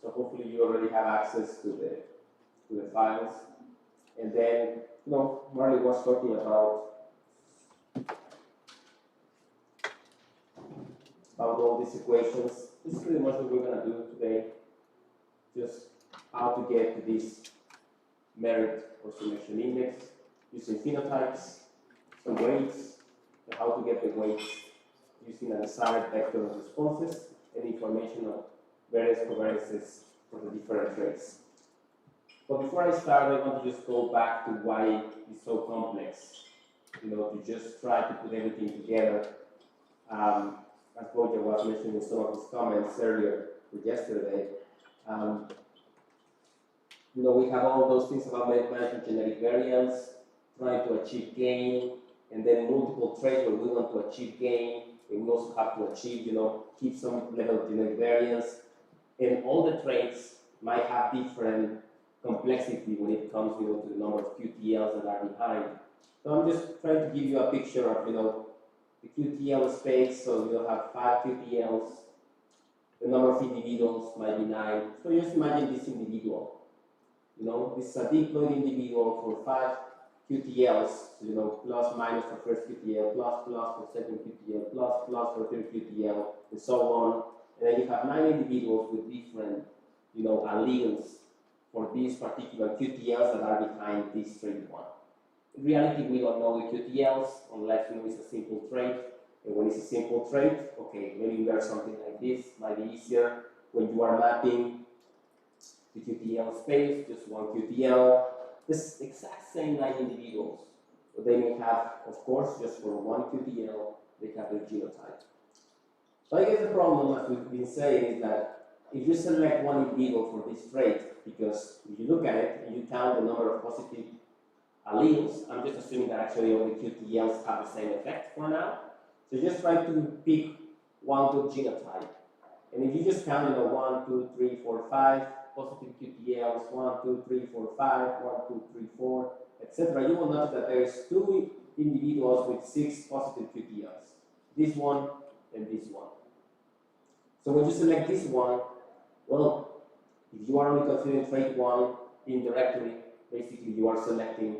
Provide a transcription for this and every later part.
So hopefully you already have access to the files. And then, Marley was talking about all these equations. This is pretty much what we're going to do today. Just how to get to this merit or selection index using phenotypes, some weights, and how to get the weights using a desired vector of responses and information on various covariances for the different traits. But before I start, I want to just go back to why it's so complex, to just try to put everything together. As Boja was mentioning in some of his comments earlier or yesterday, we have all those things about managing genetic variance, trying to achieve gain, and then multiple traits where we want to achieve gain, and we also have to achieve, keep some level of genetic variance. And all the traits might have different complexity when it comes, to the number of QTLs that are behind. So I'm just trying to give you a picture of, the QTL space. So you'll have 5 QTLs. The number of individuals might be 9. So just imagine this individual. This is a diploid individual for 5 QTLs, plus minus for first QTL, plus for second QTL, plus for third QTL, and so on. And then you have 9 individuals with different, alleles for these particular QTLs that are behind this trait 1. In reality, we don't know the QTLs unless it's a simple trait. And when it's a simple trait, okay, maybe there's something like this, might be easier. When you are mapping the QTL space, just one QTL, this exact same 9 individuals. But they may have, of course, just for one QTL, they have their genotype. So I guess the problem, as we've been saying, is that if you select one individual for this trait, because if you look at it and you count the number of positive alleles, I'm just assuming that actually all the QTLs have the same effect for now. So just try to pick one good genotype. And if you just count, 1, 2, 3, 4, 5 positive QTLs, 1, 2, 3, 4, 5, 1, 2, 3, 4, etc., you will notice that there is 2 individuals with 6 positive QTLs. This one and this one. So when you select this one, well, if you are only considering trait 1 indirectly, basically you are selecting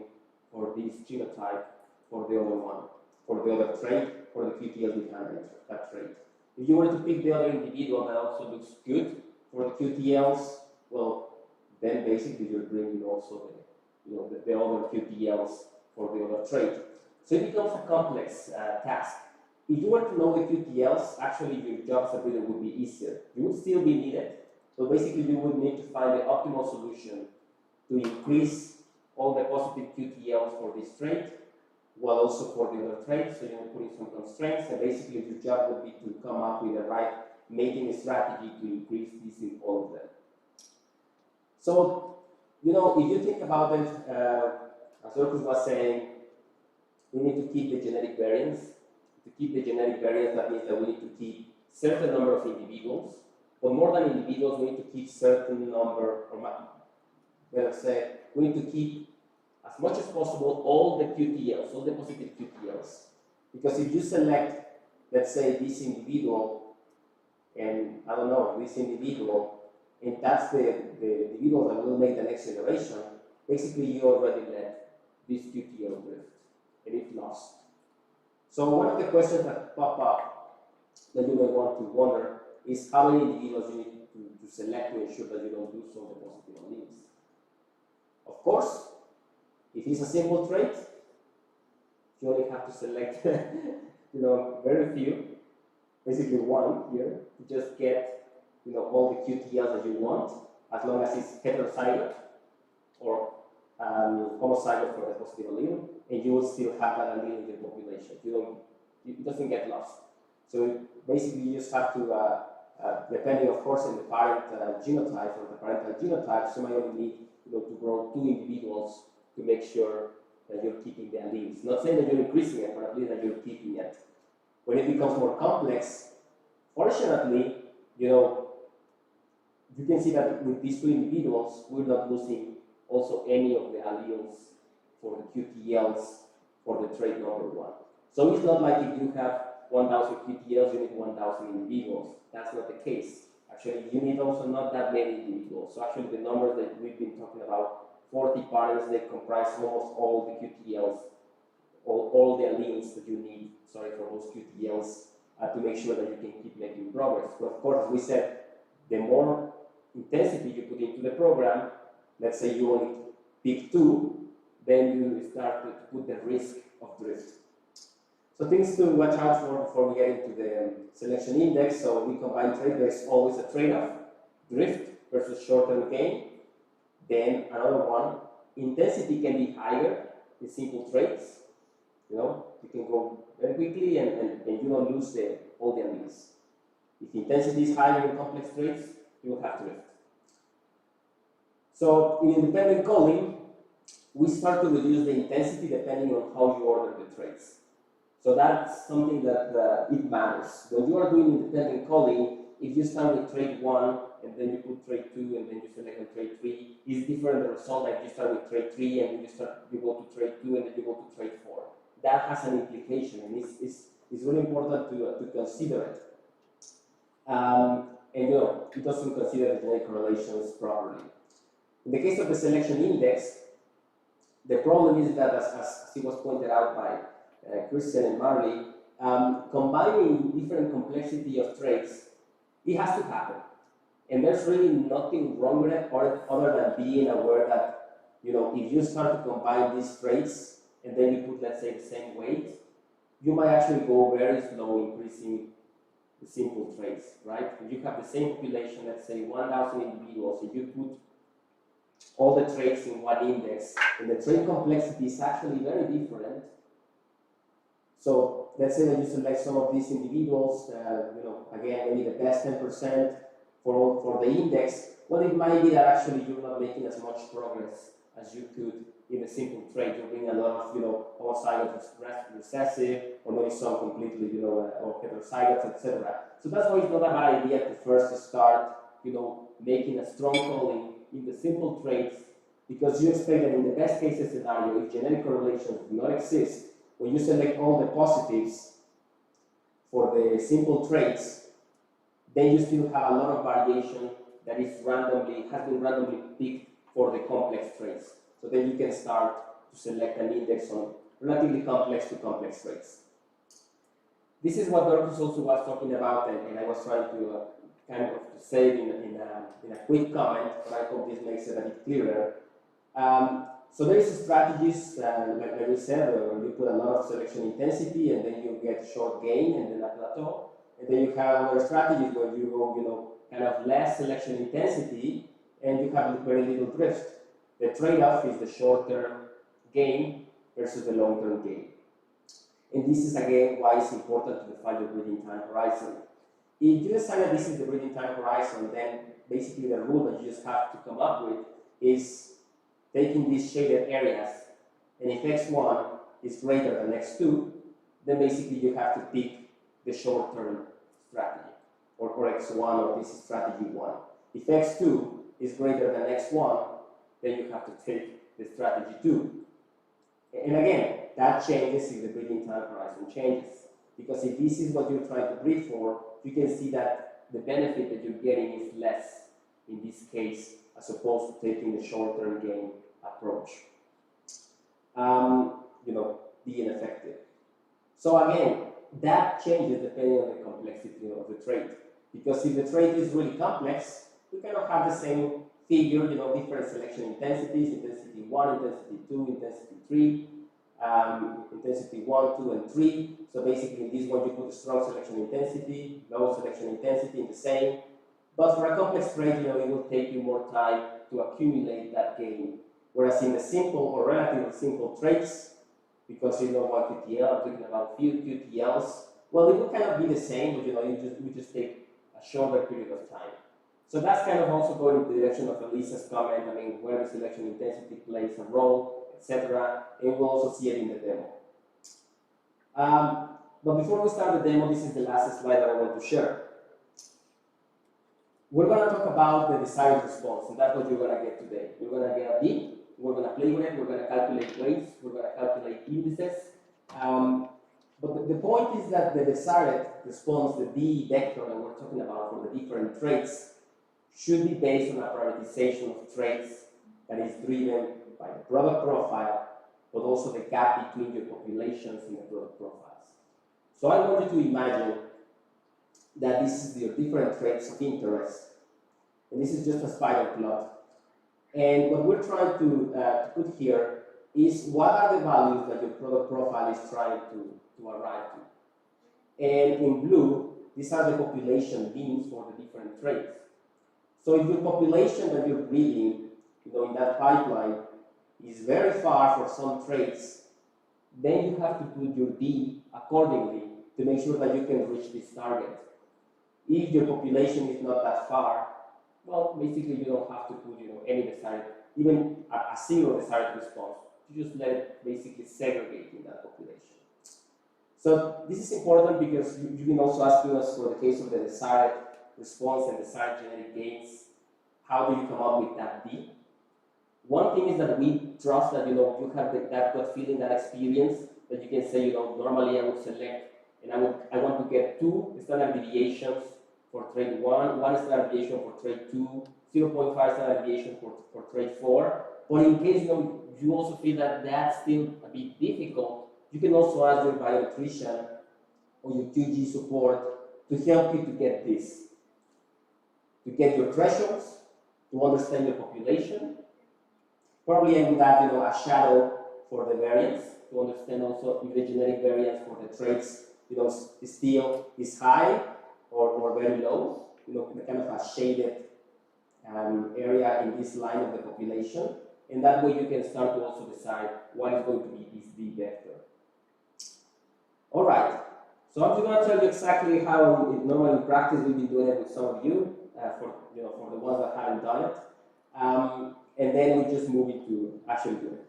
for this genotype for the other one, for the other trait, for the QTL behind that trait. If you were to pick the other individual that also looks good for the QTLs, well, then basically you're bringing also the other QTLs for the other trait. So it becomes a complex task. If you were to know the QTLs, actually your job as a breeder would be easier. You would still be needed. So basically you would need to find the optimal solution to increase all the positive QTLs for this trait, while also for the other traits. So you're putting some constraints, and basically your job would be to come up with the right mating strategy to increase this in all of them. So, if you think about it, as Orkus was saying, we need to keep the genetic variance. To keep the genetic variance, that means that we need to keep certain number of individuals, but more than individuals, we need to keep certain number, or better said, we need to keep as much as possible all the QTLs, all the positive QTLs. Because if you select, let's say, this individual, and I don't know, this individual, and that's the individual that will make the next generation, basically you already let this QTL drift, and it lost. So one of the questions that pop up that you may want to wonder is how many individuals you need to select to ensure that you don't lose all the positive alleles. Of course, if it's a simple trait, you only have to select very few, basically one here, to just get all the QTLs that you want, as long as it's heterozygote or homozygote for the positive allele, and you will still have that allele in the population. It doesn't get lost. So basically, you just have to, depending, of course, on the parent genotype or the parental genotype, you might only need to grow 2 individuals to make sure that you're keeping the alleles. Not saying that you're increasing it, but at least that you're keeping it. When it becomes more complex, fortunately, you can see that with these 2 individuals, we're not losing also any of the alleles for the QTLs for the trait number 1. So it's not like if you have 1,000 QTLs, you need 1,000 individuals. That's not the case. Actually, you need also not that many individuals. So actually the numbers that we've been talking about, 40 parents, they comprise almost all the QTLs, all the alleles that you need, sorry, for those QTLs to make sure that you can keep making progress. But of course, as we said, the more intensity you put into the program, let's say you only pick 2, then you start to put the risk of drift. So things to watch out for before we get into the selection index. So we combine trade, there's always a trade-off, drift versus short-term gain. Then another one, intensity can be higher in simple trades. You know, you can go very quickly and you don't lose all the alleles. If intensity is higher in complex trades, you will have drift. So in independent calling, we start to reduce the intensity depending on how you order the trades. So that's something that it matters. When you are doing independent calling, if you start with trade 1 and then you put trade 2 and then you select on trade 3, it's different the result like you start with trade 3 and you go to trade 2 and then you go to trade 4. That has an implication and it's really important to consider it. And you know, it doesn't consider the genetic correlations properly. In the case of the selection index, the problem is that, as it was pointed out by Christian and Marley, combining different complexity of traits, it has to happen. And there's really nothing wrong with it other than being aware that, you know, if you start to combine these traits and then you put, let's say, the same weight, you might actually go very slow increasing the simple traits, right? If you have the same population, let's say 1,000 individuals, if you put all the traits in one index, and the trait complexity is actually very different. So let's say that you select some of these individuals, you know, again, maybe the best 10% for the index. Well, it might be that actually you're not making as much progress as you could in a simple trait. You're bringing a lot of, you know, homozygous recessive, or maybe some completely, you know, or heterozygotes, etc. So that's why it's not a bad idea to first start, you know, making a strong calling in the simple traits, because you expect that in the best case scenario, if genetic correlations do not exist, when you select all the positives for the simple traits, then you still have a lot of variation that has been randomly picked for the complex traits. So then you can start to select an index on relatively complex to complex traits. This is what Dorcas also was talking about, and I was trying to kind of say it in a quick comment, but I hope this makes it a bit clearer. So there is strategies, like we said, where you put a lot of selection intensity and then you get short gain and then a plateau. And then you have other strategies where you go, you know, kind of less selection intensity and you have very little drift. The trade-off is the short-term gain versus the long-term gain. And this is again why it's important to define your breeding time horizon. If you decide that this is the breeding time horizon, then basically the rule that you just have to come up with is taking these shaded areas, and if x1 is greater than x2, then basically you have to pick the short-term strategy, or x1, or this is strategy 1. If x2 is greater than x1, then you have to take the strategy 2. And again, that changes if the breeding time horizon changes. Because if this is what you're trying to breed for, you can see that the benefit that you're getting is less in this case, as opposed to taking the short-term gain approach. You know, being effective. So again, that changes depending on the complexity of the trait. Because if the trait is really complex, we cannot have the same figure, you know, different selection intensities, intensity 1, intensity 2, intensity 3, intensity 1, 2, and 3. So basically in this one you put a strong selection intensity, low selection intensity in the same. But for a complex trait, you know, it will take you more time to accumulate that gain. Whereas in the simple or relatively simple traits, because you know one QTL, I'm talking about a few QTLs, well, it will kind of be the same, but you know, we just take a shorter period of time. So that's kind of also going in the direction of Elisa's comment, I mean, where the selection intensity plays a role, etc. And we'll also see it in the demo. But before we start the demo, this is the last slide that I want to share. We're going to talk about the desired response, and that's what you're going to get today. You're going to get a beat, we're going to play with it, we're going to calculate weights, we're going to calculate indices. But the point is that the desired response, the D vector that we're talking about for the different traits, should be based on a prioritization of traits that is driven by the product profile, but also the gap between your populations in the product profiles. So I want you to imagine that this is your different traits of interest, and this is just a spider plot. And what we're trying to put here is what are the values that your product profile is trying to arrive to. And in blue, these are the population means for the different traits. So if your population that you're breeding, in that pipeline is very far for some traits, then you have to put your D accordingly to make sure that you can reach this target. If your population is not that far, well, basically you don't have to put any desired, even a single desired response. You just let it basically segregate in that population. So this is important because you've been also asking us for the case of the desired response and desired genetic gains, how do you come up with that D? One thing is that we trust that you have that gut feeling, that experience, that you can say, normally I would select and I want to get 2 standard deviations for trait 1, 1 standard deviation for trait 2, 0.5 standard deviation for trait 4. But in case you also feel that that's still a bit difficult, you can also ask your bionutrition or your QG support to help you to get this, to get your thresholds, to understand your population. Probably I would add a shadow for the variance to understand also if the genetic variance for the traits still is high or very low, kind of a shaded area in this line of the population. And that way you can start to also decide what is going to be this D vector. All right, so I'm just going to tell you exactly how normally in practice we've been doing it with some of you, for the ones that haven't done it. And then we just move into actually doing it.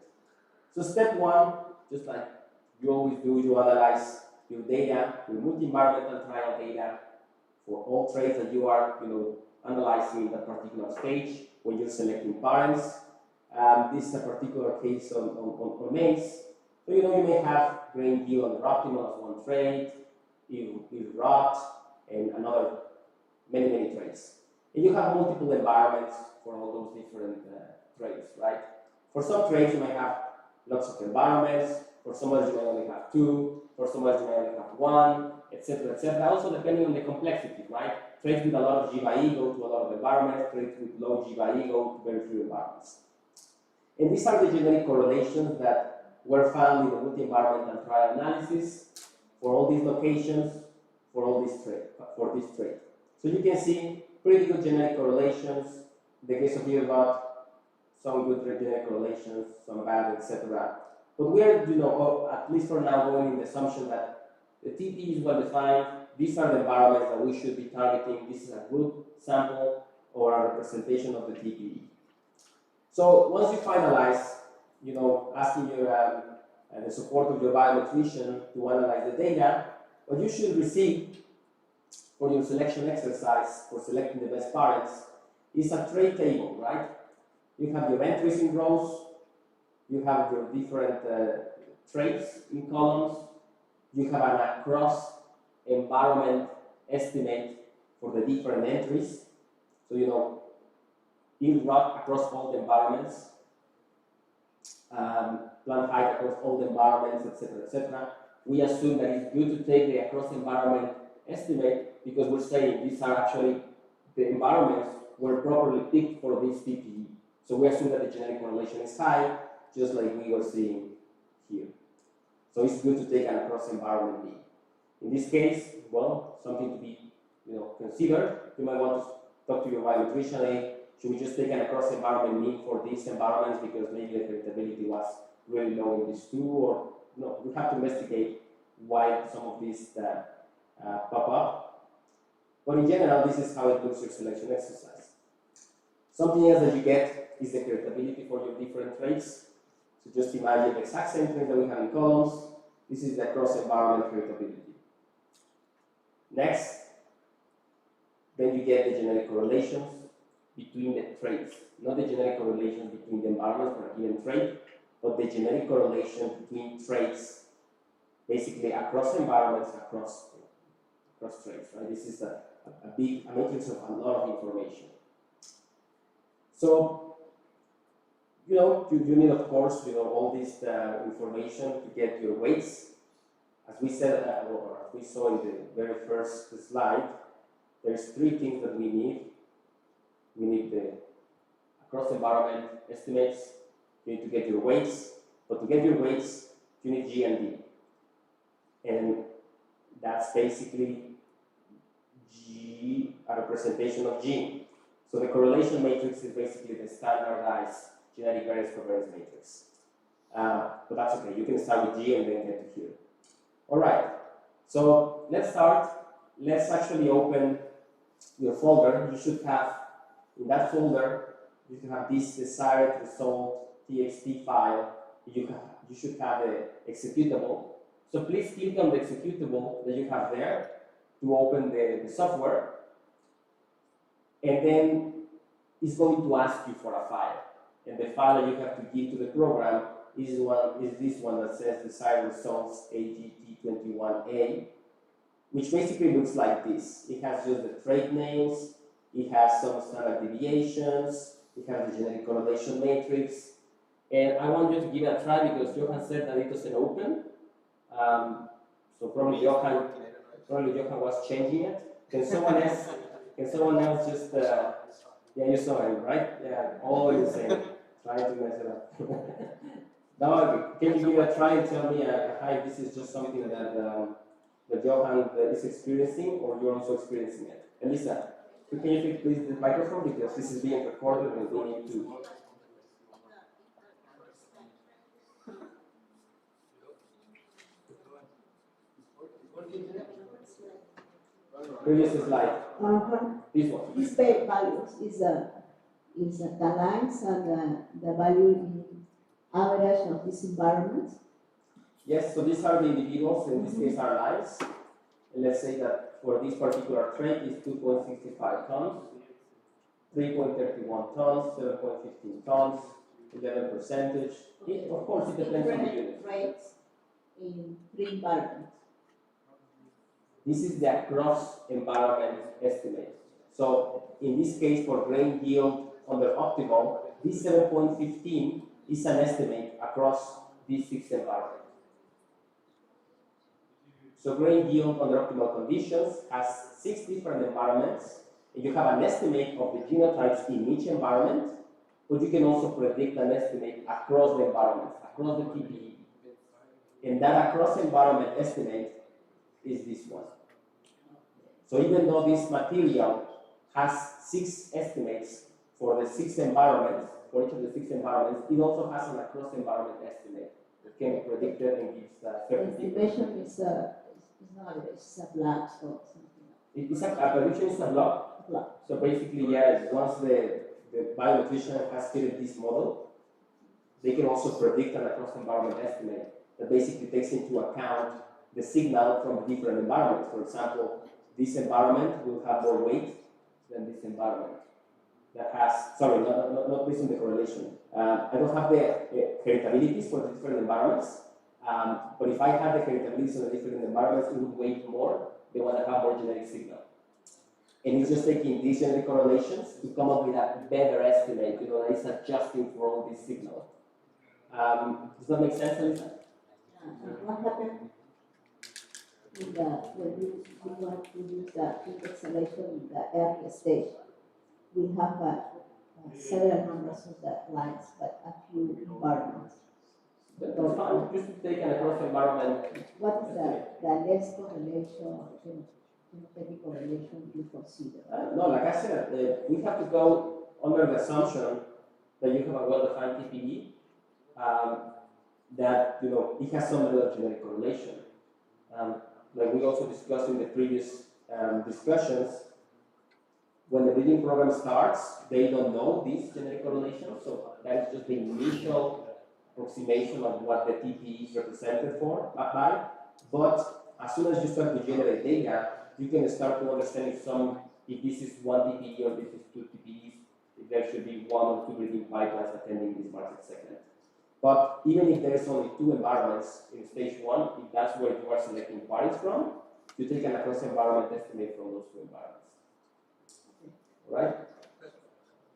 So step 1, just like you always do, you analyze your data, your multi-environmental trial data for all traits that you are analyzing in that particular stage when you're selecting parents. This is a particular case on maize. So you may have grain yield and optimal as one trait, yield rot, and another many traits. And you have multiple environments for all those different traits, right? For some traits you might have lots of environments, for some others you might only have 2, for some others you might only have 1, etc., etc. Also depending on the complexity, right? Traits with a lot of G by E go to a lot of environments, traits with low G by E go to very few environments. And these are the genetic correlations that were found in the multi-environmental trial analysis for all these locations, for this trait. So you can see pretty good genetic correlations. In the case of EROT, some good genetic correlations, some bad, etc. But we are, at least for now, going in the assumption that the TP is well defined. These are the environments that we should be targeting. This is a good sample or a representation of the TPE. So once you finalize, asking your the support of your biometrician to analyze the data, what you should receive for your selection exercise for selecting the best parents is a trait table, right? You have your entries in rows, you have your different traits in columns, you have an across environment estimate for the different entries. So yield rot across all the environments, plant height across all the environments, etc., etc. We assume that it's good to take the across environment estimate because we're saying these are actually the environments were properly picked for this TPE. So we assume that the genetic correlation is high, just like we were seeing here. So it's good to take an across environment D. In this case, well, something to be considered. You might want to talk to your bionutrition aide. Should we just take an across environment mean for these environments because maybe the heritability was really low in these 2, or no, we have to investigate why some of these pop up. But in general, this is how it looks your selection exercise. Something else that you get is the heritability for your different traits. So just imagine the exact same thing that we have in columns. This is the cross environment heritability. Next, then you get the genetic correlations between the traits, not the genetic correlations between the environments for a given trait, but the genetic correlation between traits basically across environments, across traits, right? This is a matrix of a lot of information. So, you need, of course, all this information to get your weights. As we said, or as we saw in the very first slide, there's three things that we need. We need the across environment estimates. You need to get your weights. But to get your weights, you need G and D. And that's basically G, a representation of G. So the correlation matrix is basically the standardized genetic variance covariance matrix. But that's okay. You can start with G and then get to here. All right. So let's start. Let's actually open your folder. You should have, in that folder, you should have this desired result txt file. You should have the executable. So please click on the executable that you have there to open the software. And then it's going to ask you for a file. And the file that you have to give to the program is this one that says desired results AGT21A, which basically looks like this. It has just the trait names, it has some standard deviations, it has the genetic correlation matrix. And I want you to give it a try because Johan said that it doesn't open. So probably Johan was changing it. Can someone else just, yeah, you saw him, right? Yeah, all the same. Try to mess it up. Now, can you give it a try and tell me hi, this is just something that Johan is experiencing, or you're also experiencing it? Elisa, can you take please the microphone because this is being recorded and we need to. Previous slide. This one. This page values is the lines and the value in average of this environment. Yes, so these are the individuals, in this case are lines. And let's say that for this particular trait is 2.65 tons, 3.31 tons, 7.15 tons, 11%. Of course, it depends on the unit. Rates in 3 environments. This is the across environment estimate. So in this case, for grain yield under optimal, this 7.15 is an estimate across these 6 environments. So grain yield under optimal conditions has 6 different environments, and you have an estimate of the genotypes in each environment, but you can also predict an estimate across the environments, across the TPE. And that across environment estimate is this one. So even though this material has 6 estimates for the 6 environments, for each of the 6 environments, it also has an across environment estimate that can be predicted and gives certainty. Estimation is not it's a block or something. It's a prediction is a block. So basically, yeah, once the biometrician has fitted this model, they can also predict an across environment estimate that basically takes into account the signal from the different environments. For example, this environment will have more weight than this environment that has, sorry, not based on the correlation. I don't have the heritabilities for the different environments, but if I had the heritabilities on the different environments, it would weight more. They want to have more genetic signal. And it's just taking these genetic correlations to come up with a better estimate, that is adjusting for all these signals. Does that make sense, Elisa? What happened when we want to use the indexation in the early stage? We have several numbers of the lines, but a few environments. That's fine. Just take an across environment. What is the less correlation, genotypic correlation you consider? No, like I said, we have to go under the assumption that you have a well-defined TPE, that it has some level of genetic correlation. Like we also discussed in the previous discussions, when the breeding program starts, they don't know this genetic correlation, so that is just the initial approximation of what the TPE is represented by. But as soon as you start to generate data, you can start to understand if this is one TPE or this is 2 TPEs, if there should be 1 or 2 breeding pipelines attending this market segment. But even if there is only 2 environments in stage 1, if that's where you are selecting parties from, you take an across environment estimate from those 2 environments. All right?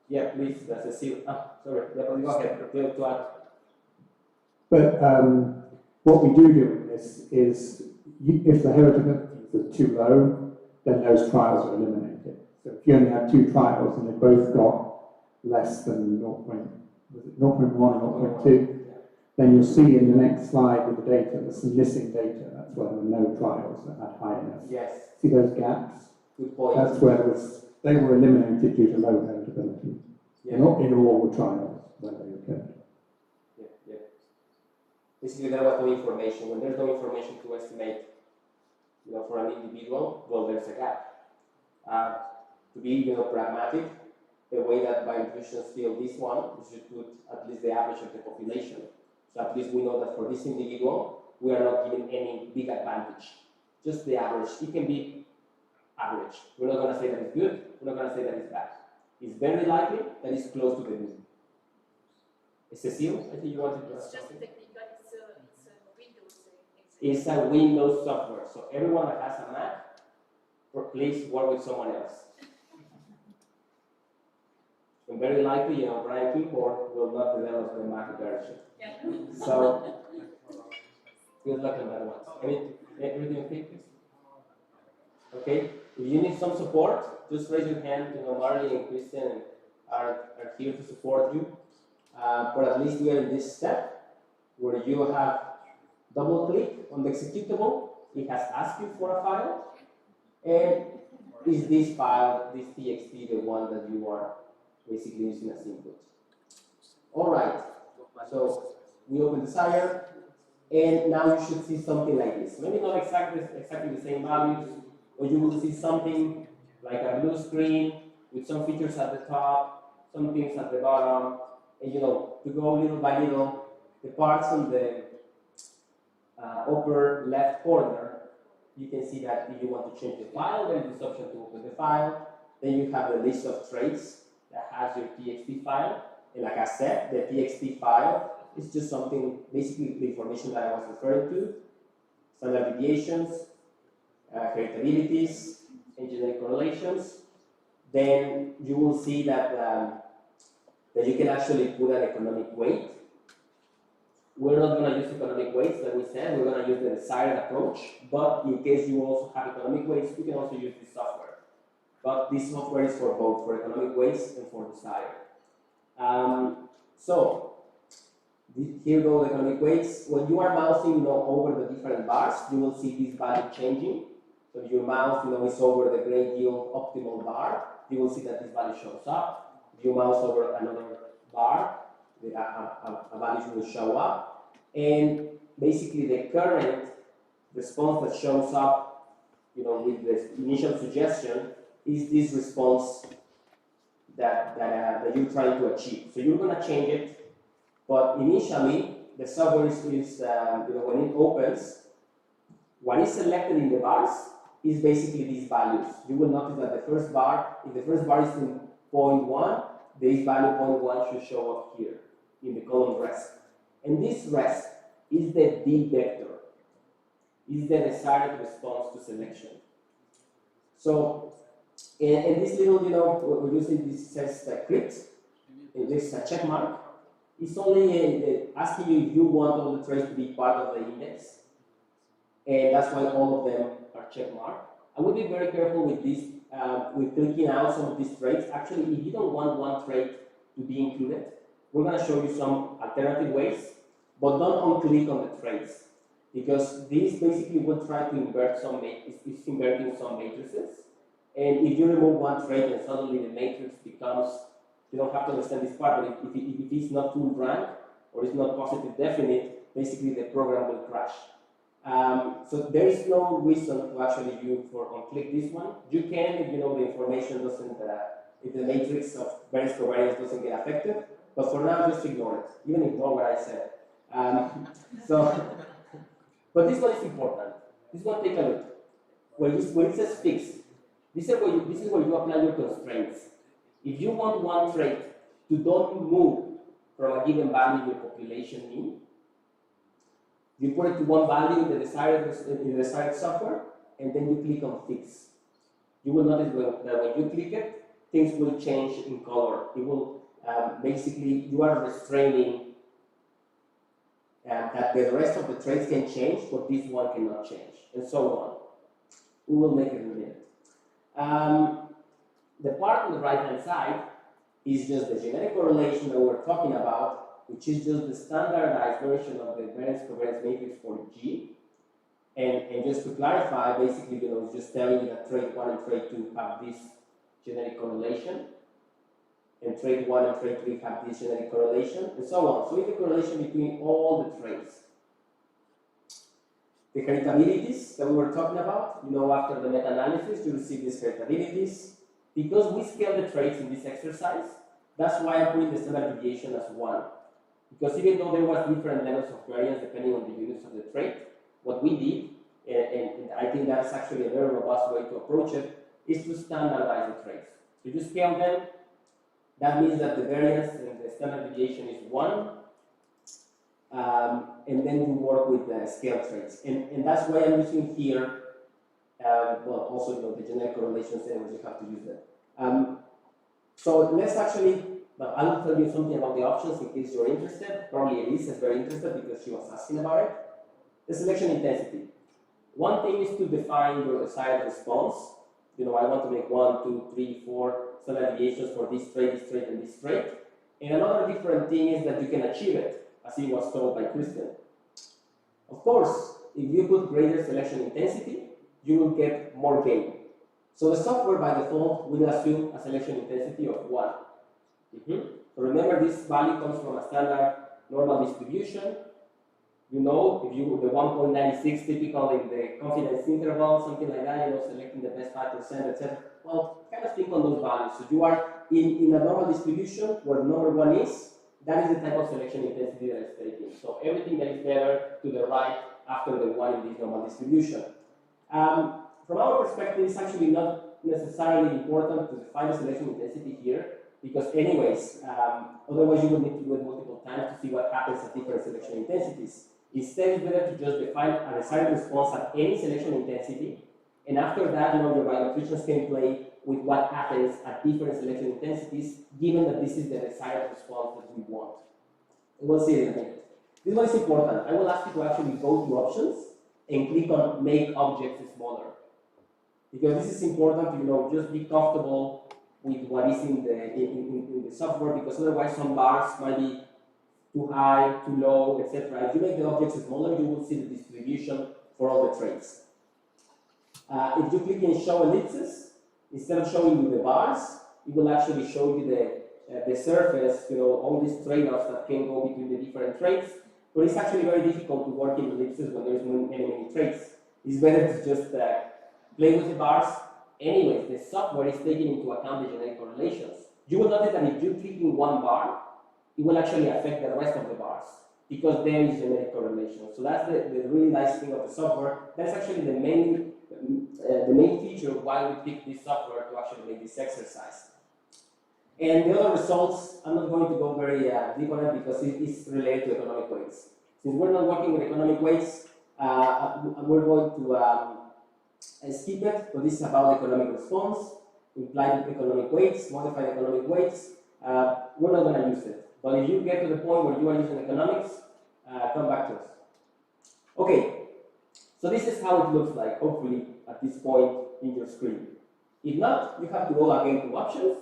Yeah, please, that's a seal. Sorry, yeah, go ahead. To add. But what we do in this is, if the heritabilities are too low, then those trials are eliminated. So if you only have 2 trials and they both got less than 0.1 or 0.2, then you'll see in the next slide with the data, there's some missing data. That's where there were no trials that had high enough. Yes. See those gaps? Good point. That's where they were eliminated due to low heritability. Yeah. Not in all the trials where they occurred. Yeah. Basically, there was no information. When there's no information to estimate, for an individual, well, there's a gap. To be, pragmatic, the way that biointuitions feel this one is you put at least the average of the population. So at least we know that for this individual, we are not giving any big advantage. Just the average. It can be average. We're not going to say that it's good. We're not going to say that it's bad. It's very likely that it's close to the mean. Cecile, I think you wanted to ask something. Just technical, it's a Windows example. It's a Windows software. So everyone that has a Mac, please work with someone else. And very likely, Brian Keyboard will not develop the Mac version. Yeah. So, good luck on that one. Everything okay, please? Okay. If you need some support, just raise your hand. Marley and Christian are here to support you. But at least we are in this step where you have double click on the executable. It has asked you for a file. And is this file, this txt, the one that you are basically using as input? All right. So we open the Sire, and now you should see something like this. Maybe not exactly the same values, or you will see something like a blue screen with some features at the top, some things at the bottom, and to go little by little, the parts on the upper left corner, you can see that if you want to change the file, there is this option to open the file. Then you have the list of traits that has your txt file. And like I said, the txt file is just something, basically the information that I was referring to, standard deviations, heritabilities, and genetic correlations. Then you will see that that you can actually put an economic weight. We're not going to use economic weights, like we said. We're going to use the desired approach. But in case you also have economic weights, you can also use this software. But this software is for both, for economic weights and for desired. So here go the economic weights. When you are mousing over the different bars, you will see this value changing. So if your mouse is over the gray yield optimal bar, you will see that this value shows up. If you mouse over another bar, a value will show up. And basically the current response that shows up with the initial suggestion is this response that you're trying to achieve. So you're going to change it, but initially the software is when it opens, what is selected in the bars is basically these values. You will notice that if the first bar is in 0.1, this value 0.1 should show up here in the column rest. And this rest is the D vector, is the desired response to selection. So, and this little, we're using this says crypt, this check mark. It's only asking you if you want all the traits to be part of the index. And that's why all of them are check marked. I would be very careful with this, with clicking out some of these traits. Actually, if you don't want one trait to be included, we're going to show you some alternative ways, but don't unclick on the traits, because this basically will try to invert it's inverting some matrices. And if you remove one trait and suddenly the matrix becomes, you don't have to understand this part, but if it's not full rank or it's not positive definite, basically the program will crash. So there is no reason to actually unclick this one. You can if the information doesn't, if the matrix of various covariance doesn't get affected, but for now just ignore it, even ignore what I said. But this one is important. This one, take a look. When it says fix, this is where you apply your constraints. If you want one trait to don't move from a given value in your population mean. You put it to one value in the desired software, and then you click on fix. You will notice that when you click it, things will change in color. It will basically, you are restraining that the rest of the traits can change, but this one cannot change, and so on. We will make it in a minute. The part on the right-hand side is just the genetic correlation that we're talking about, which is just the standardized version of the variance-covariance matrix for G. And just to clarify, basically, it's just telling you that trait 1 and trait 2 have this genetic correlation, and trait 1 and trait 3 have this genetic correlation, and so on. So it's a correlation between all the traits. The heritabilities that we were talking about, after the meta-analysis, you receive these heritabilities. Because we scale the traits in this exercise, that's why I'm putting the standard deviation as 1. Because even though there was different levels of variance depending on the units of the trait, what we did, and I think that's actually a very robust way to approach it, is to standardize the traits. So you scale them, that means that the variance and the standard deviation is 1, and then you work with the scale traits. And that's why I'm using here, also the genetic correlations, and you have to use them. So let's actually, I will tell you something about the options in case you're interested. Probably Elise is very interested because she was asking about it. The selection intensity. One thing is to define your desired response. I want to make 1, 2, 3, 4 standard deviations for this trait, and this trait. And another different thing is that you can achieve it, as it was told by Kristen. Of course, if you put greater selection intensity, you will get more gain. So the software by default will assume a selection intensity of 1. So remember, this value comes from a standard normal distribution. If you the 1.96 typical in the confidence interval, something like that, selecting the best 5%, etc. Well, kind of think on those values. So you are in a normal distribution where number 1 is, that is the type of selection intensity that is taken. So everything that is better to the right after the 1 in this normal distribution. From our perspective, it's actually not necessarily important to define the selection intensity here, because anyways, otherwise you would need to do it multiple times to see what happens at different selection intensities. Instead, it's better to just define a desired response at any selection intensity, and after that, your biometricians can play with what happens at different selection intensities, given that this is the desired response that we want. And we'll see it in a minute. This one is important. I will ask you to actually go to options and click on make objects smaller. Because this is important to just be comfortable with what is in the software, because otherwise some bars might be too high, too low, etc. If you make the objects smaller, you will see the distribution for all the traits. If you click in show ellipses, instead of showing you the bars, it will actually show you the surface, all these trade-offs that can go between the different traits. But it's actually very difficult to work in ellipses when there's many traits. It's better to just play with the bars. Anyways, the software is taking into account the genetic correlations. You will notice that if you click in one bar, it will actually affect the rest of the bars because there is genetic correlation. So that's the really nice thing of the software. That's actually the main feature of why we picked this software to actually make this exercise. And the other results, I'm not going to go very deep on it because it is related to economic weights. Since we're not working with economic weights, we're going to skip it. So this is about economic response, implied economic weights, modified economic weights. We're not going to use it. But if you get to the point where you are using economics, come back to us. Okay, so this is how it looks like, hopefully, at this point in your screen. If not, you have to go again to options,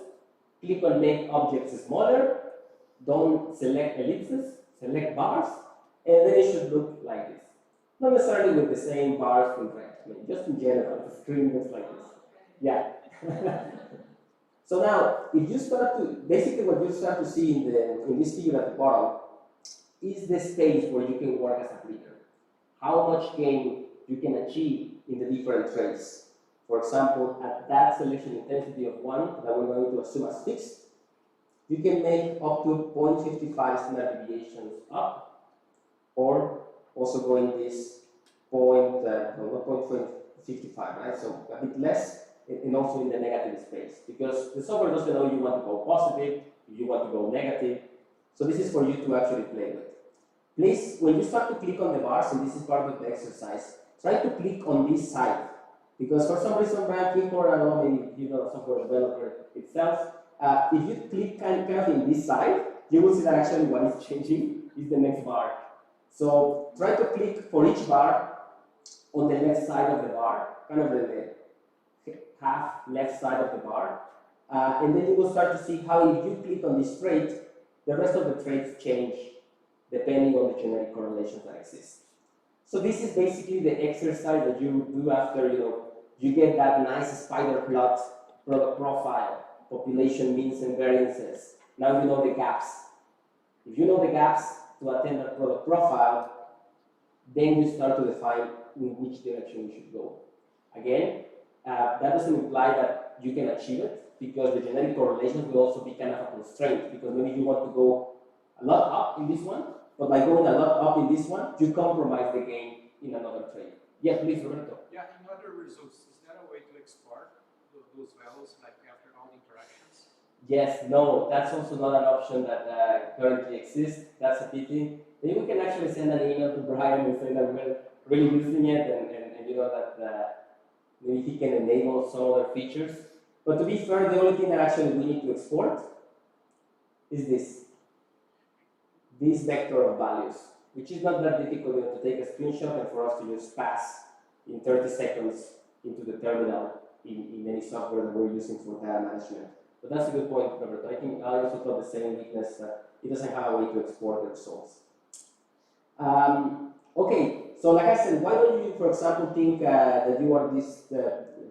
click on make objects smaller, don't select ellipses, select bars, and then it should look like this. Not necessarily with the same bars in red, just in general, the screen looks like this. Yeah. So now, if you start to, basically what you start to see in this figure at the bottom is the stage where you can work as a breeder. How much gain you can achieve in the different traits. For example, at that selection intensity of 1 that we're going to assume as fixed, you can make up to 0.55 standard deviations up, or also going this 0.55, right? So a bit less, and also in the negative space, because the software doesn't know you want to go positive, if you want to go negative. So this is for you to actually play with. Please, when you start to click on the bars, and this is part of the exercise, try to click on this side. Because for some reason, Brian Clifford, I don't know, maybe you know the software developer itself, if you click kind of in this side, you will see that actually what is changing is the next bar. So try to click for each bar on the left side of the bar, kind of the half left side of the bar. And then you will start to see how if you click on this trait, the rest of the traits change depending on the genetic correlations that exist. So this is basically the exercise that you do after you get that nice spider plot product profile, population means and variances. Now you know the gaps. If you know the gaps to attain that product profile, then you start to define in which direction you should go. Again, that doesn't imply that you can achieve it, because the genetic correlations will also be kind of a constraint, because maybe you want to go a lot up in this one, but by going a lot up in this one, you compromise the gain in another trait. Yes, please, Roberto. Yeah, in other results, is there a way to export those values like after all the interactions? Yes, no, that's also not an option that currently exists. That's a pity. Maybe we can actually send an email to Brian and say that we're really using it, and you know that maybe he can enable some other features. But to be fair, the only thing that actually we need to export is this vector of values, which is not that difficult to take a screenshot and for us to just pass in 30 seconds into the terminal in any software that we're using for data management. But that's a good point, Robert. I think I also thought the same weakness. It doesn't have a way to export the results. Okay, so like I said, why don't you, for example, think that you are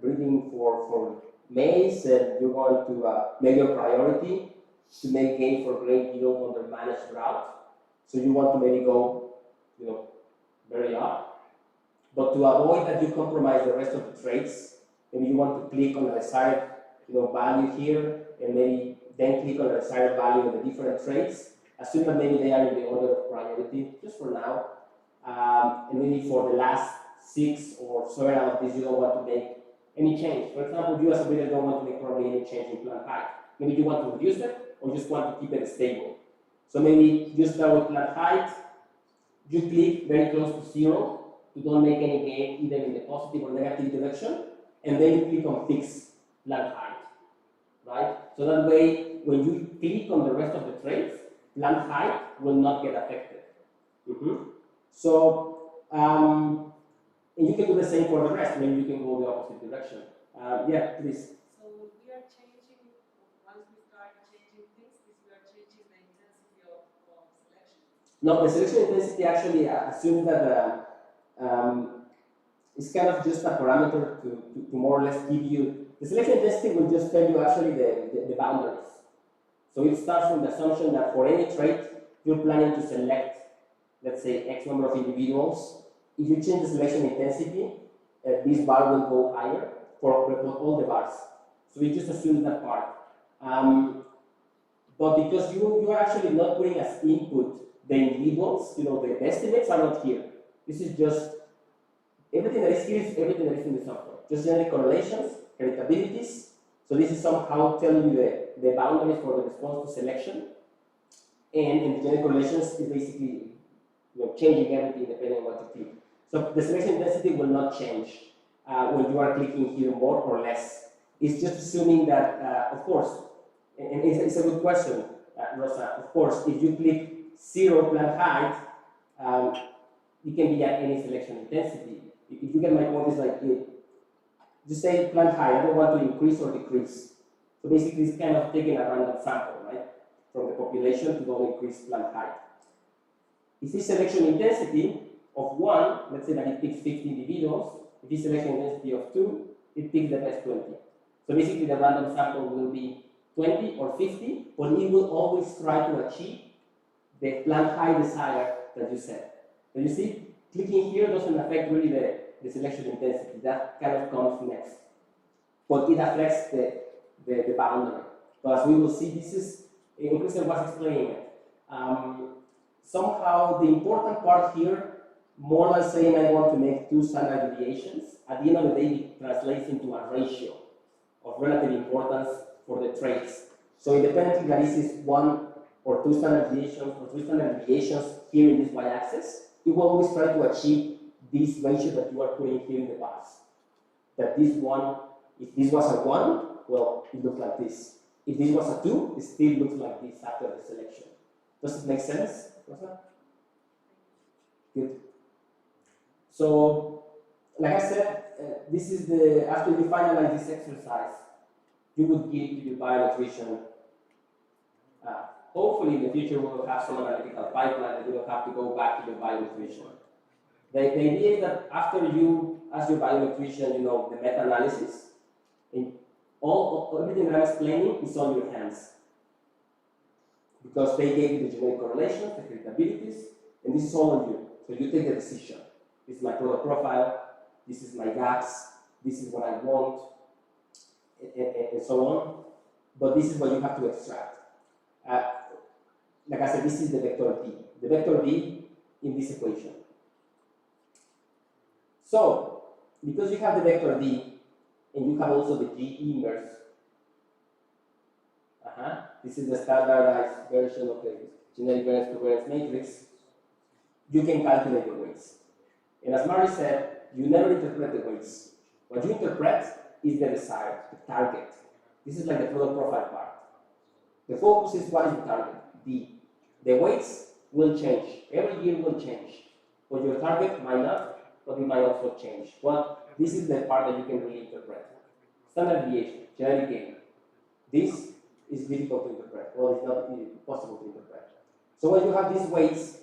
breeding for maize and you're going to make your priority to make gain for great yield on the managed route. So you want to maybe go, very up. But to avoid that you compromise the rest of the traits, maybe you want to click on the desired value here, and maybe then click on the desired value of the different traits. Assume that maybe they are in the order of priority, just for now. And maybe for the last 6 or several of these, you don't want to make any change. For example, you as a breeder don't want to make probably any change in plant height. Maybe you want to reduce it, or just want to keep it stable. So maybe you start with plant height, you click very close to 0, you don't make any gain either in the positive or negative direction, and then you click on fix plant height, right? So that way, when you click on the rest of the traits, plant height will not get affected. So, and you can do the same for the rest. Maybe you can go the opposite direction. Yeah, please. So we are changing, once we start changing things, we are changing the intensity of selection. No, the selection intensity actually assumes that it's kind of just a parameter to more or less give you, the selection intensity will just tell you actually the boundaries. So it starts from the assumption that for any trait, you're planning to select, let's say, X number of individuals. If you change the selection intensity, this bar will go higher for all the bars. So we just assume that part. But because you are actually not putting as input the individuals, the estimates are not here. This is just, everything that is here is everything that is in the software. Just genetic correlations, heritabilities. So this is somehow telling you the boundaries for the response to selection. And in the genetic correlations is basically changing everything depending on what you click. So the selection intensity will not change when you are clicking here more or less. It's just assuming that, of course, and it's a good question, Rosa. Of course, if you click 0 plant height, it can be at any selection intensity. If you get my point, it's like, just say plant height, I don't want to increase or decrease. So basically, it's kind of taking a random sample, right? From the population to don't increase plant height. If this selection intensity of 1, let's say that it picks 50 individuals, if this selection intensity of 2, it picks the best 20. So basically, the random sample will be 20 or 50, but it will always try to achieve the plant height desired that you set. So you see, clicking here doesn't affect really the selection intensity. That kind of comes next. But it affects the boundary. But as we will see, this is, Christian was explaining it. Somehow, the important part here, more than saying I want to make 2 standard deviations, at the end of the day, it translates into a ratio of relative importance for the traits. So independently that this is 1 or 2 standard deviations, or 3 standard deviations here in this y-axis, it will always try to achieve this ratio that you are putting here in the box. That this one, if this was a 1, well, it looks like this. If this was a 2, it still looks like this after the selection. Does it make sense, Rosa? Good. So, like I said, this is the, after you finalize this exercise, you would give to your bioelectrician. Hopefully in the future we will have some analytical pipeline that you don't have to go back to your bioelectrician. The idea is that after you ask your bioelectrician, you know, the meta-analysis, everything that I'm explaining is on your hands. Because they gave you the generic correlations, the predictabilities, and this is all on you. So you take the decision. This is my product profile, this is my gaps, this is what I want, and so on. But this is what you have to extract. Like I said, this is the vector D. The vector D in this equation. So, because you have the vector D, and you have also the G inverse, this is the standardized version of the generic variance covariance matrix, you can calculate the weights. And as Mari said, you never interpret the weights. What you interpret is the desired, the target. This is like the product profile part. The focus is what is the target, D. The weights will change. Every year will change. But your target might not, but it might also change. Well, this is the part that you can really interpret. Standard deviation, generic gain. This is difficult to interpret. Well, it's not possible to interpret. So when you have these weights,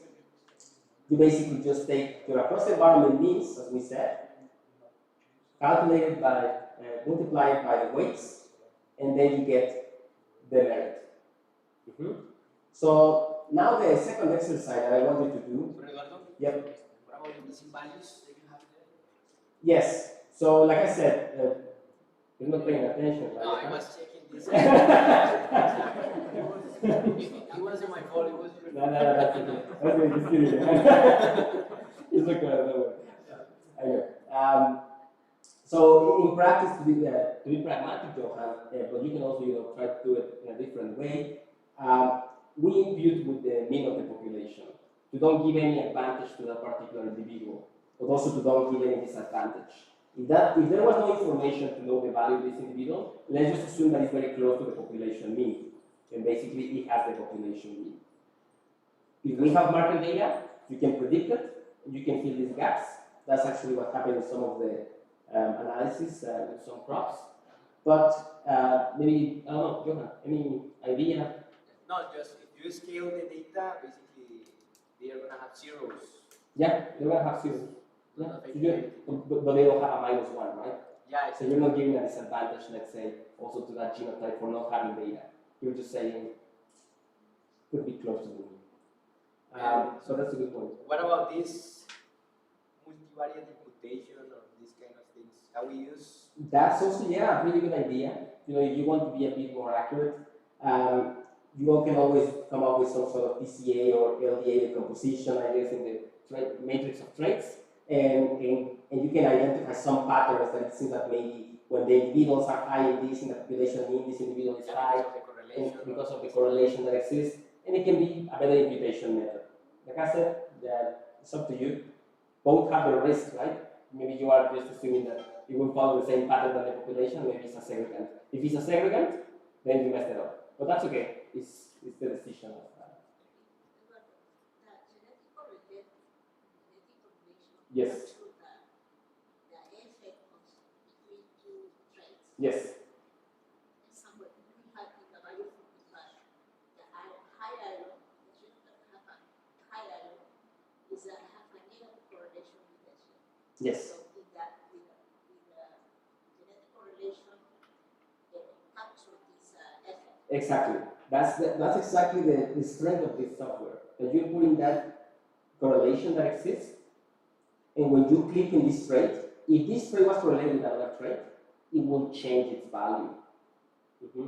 you basically just take your across environment means, as we said, calculate it by, multiply it by the weights, and then you get the merit. So now the second exercise that I want you to do. Eduardo? Yep. What about the missing values that you have there? Yes. So like I said, you're not paying attention. Right? No, I was checking this. It wasn't my fault. It was your No, that's okay. Okay, just kidding. It's okay, don't worry. I know. So in practice, to be pragmatic, Johan, but you can also, you know, try to do it in a different way. We impute with the mean of the population to don't give any advantage to that particular individual, but also to don't give any disadvantage. If there was no information to know the value of this individual, let's just assume that it's very close to the population mean, and basically it has the population mean. If we have market data, you can predict it, you can fill these gaps. That's actually what happened in some of the analysis with some crops. But maybe, I don't know, Johan, any idea? No, just if you scale the data, basically they are gonna have zeros. Yeah, they're gonna have zeros. Yeah, but they don't have a -1, right? Yeah, So you're not giving a disadvantage, let's say, also to that genotype for not having data. You're just saying, could be close to the mean. So that's a good point. What about this multivariate imputation or these kind of things? How we use? That's also, yeah, a really good idea. You know, if you want to be a bit more accurate, you all can always come up with some sort of PCA or LDA decomposition, I guess, in the matrix of traits, and you can identify some patterns that it seems that maybe when the individuals are high in this, in the population mean this individual is high, and because of the correlation that exists, and it can be a better imputation method. Like I said, it's up to you. Both have their risks, right? Maybe you are just assuming that it will follow the same pattern than the population, maybe it's a segregant. If it's a segregant, then you messed it up. But that's okay. It's the decision of that. Yes. Yes. Yes. So in that, with genetic correlation, capture this effect. Exactly. That's exactly the strength of this software. That you're putting that correlation that exists, and when you click in this trait, if this trait was correlated with another trait, it will change its value.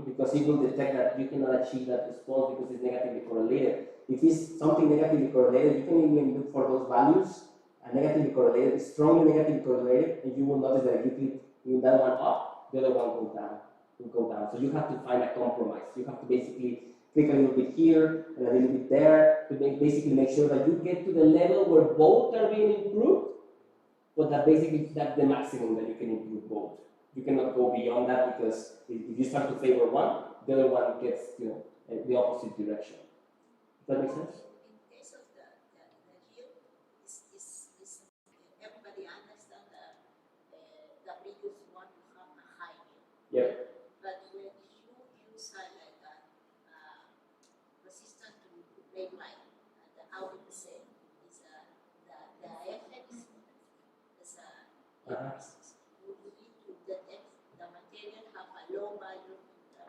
Because it will detect that you cannot achieve that response because it's negatively correlated. If it's something negatively correlated, you can even look for those values. Negatively correlated, strongly negatively correlated, and you will notice that if you click that one up, the other one will go down. So you have to find a compromise. You have to basically click a little bit here and a little bit there to basically make sure that you get to the level where both are being improved, but that basically that's the maximum that you can improve both. You cannot go beyond that because if you start to favor one, the other one gets the opposite direction. Does that make sense? In case of the yield, everybody understand the previous one you have a high yield. Yep. But when you use like a resistant to plate line, the output is the effect is a you need to detect the material have a low value in the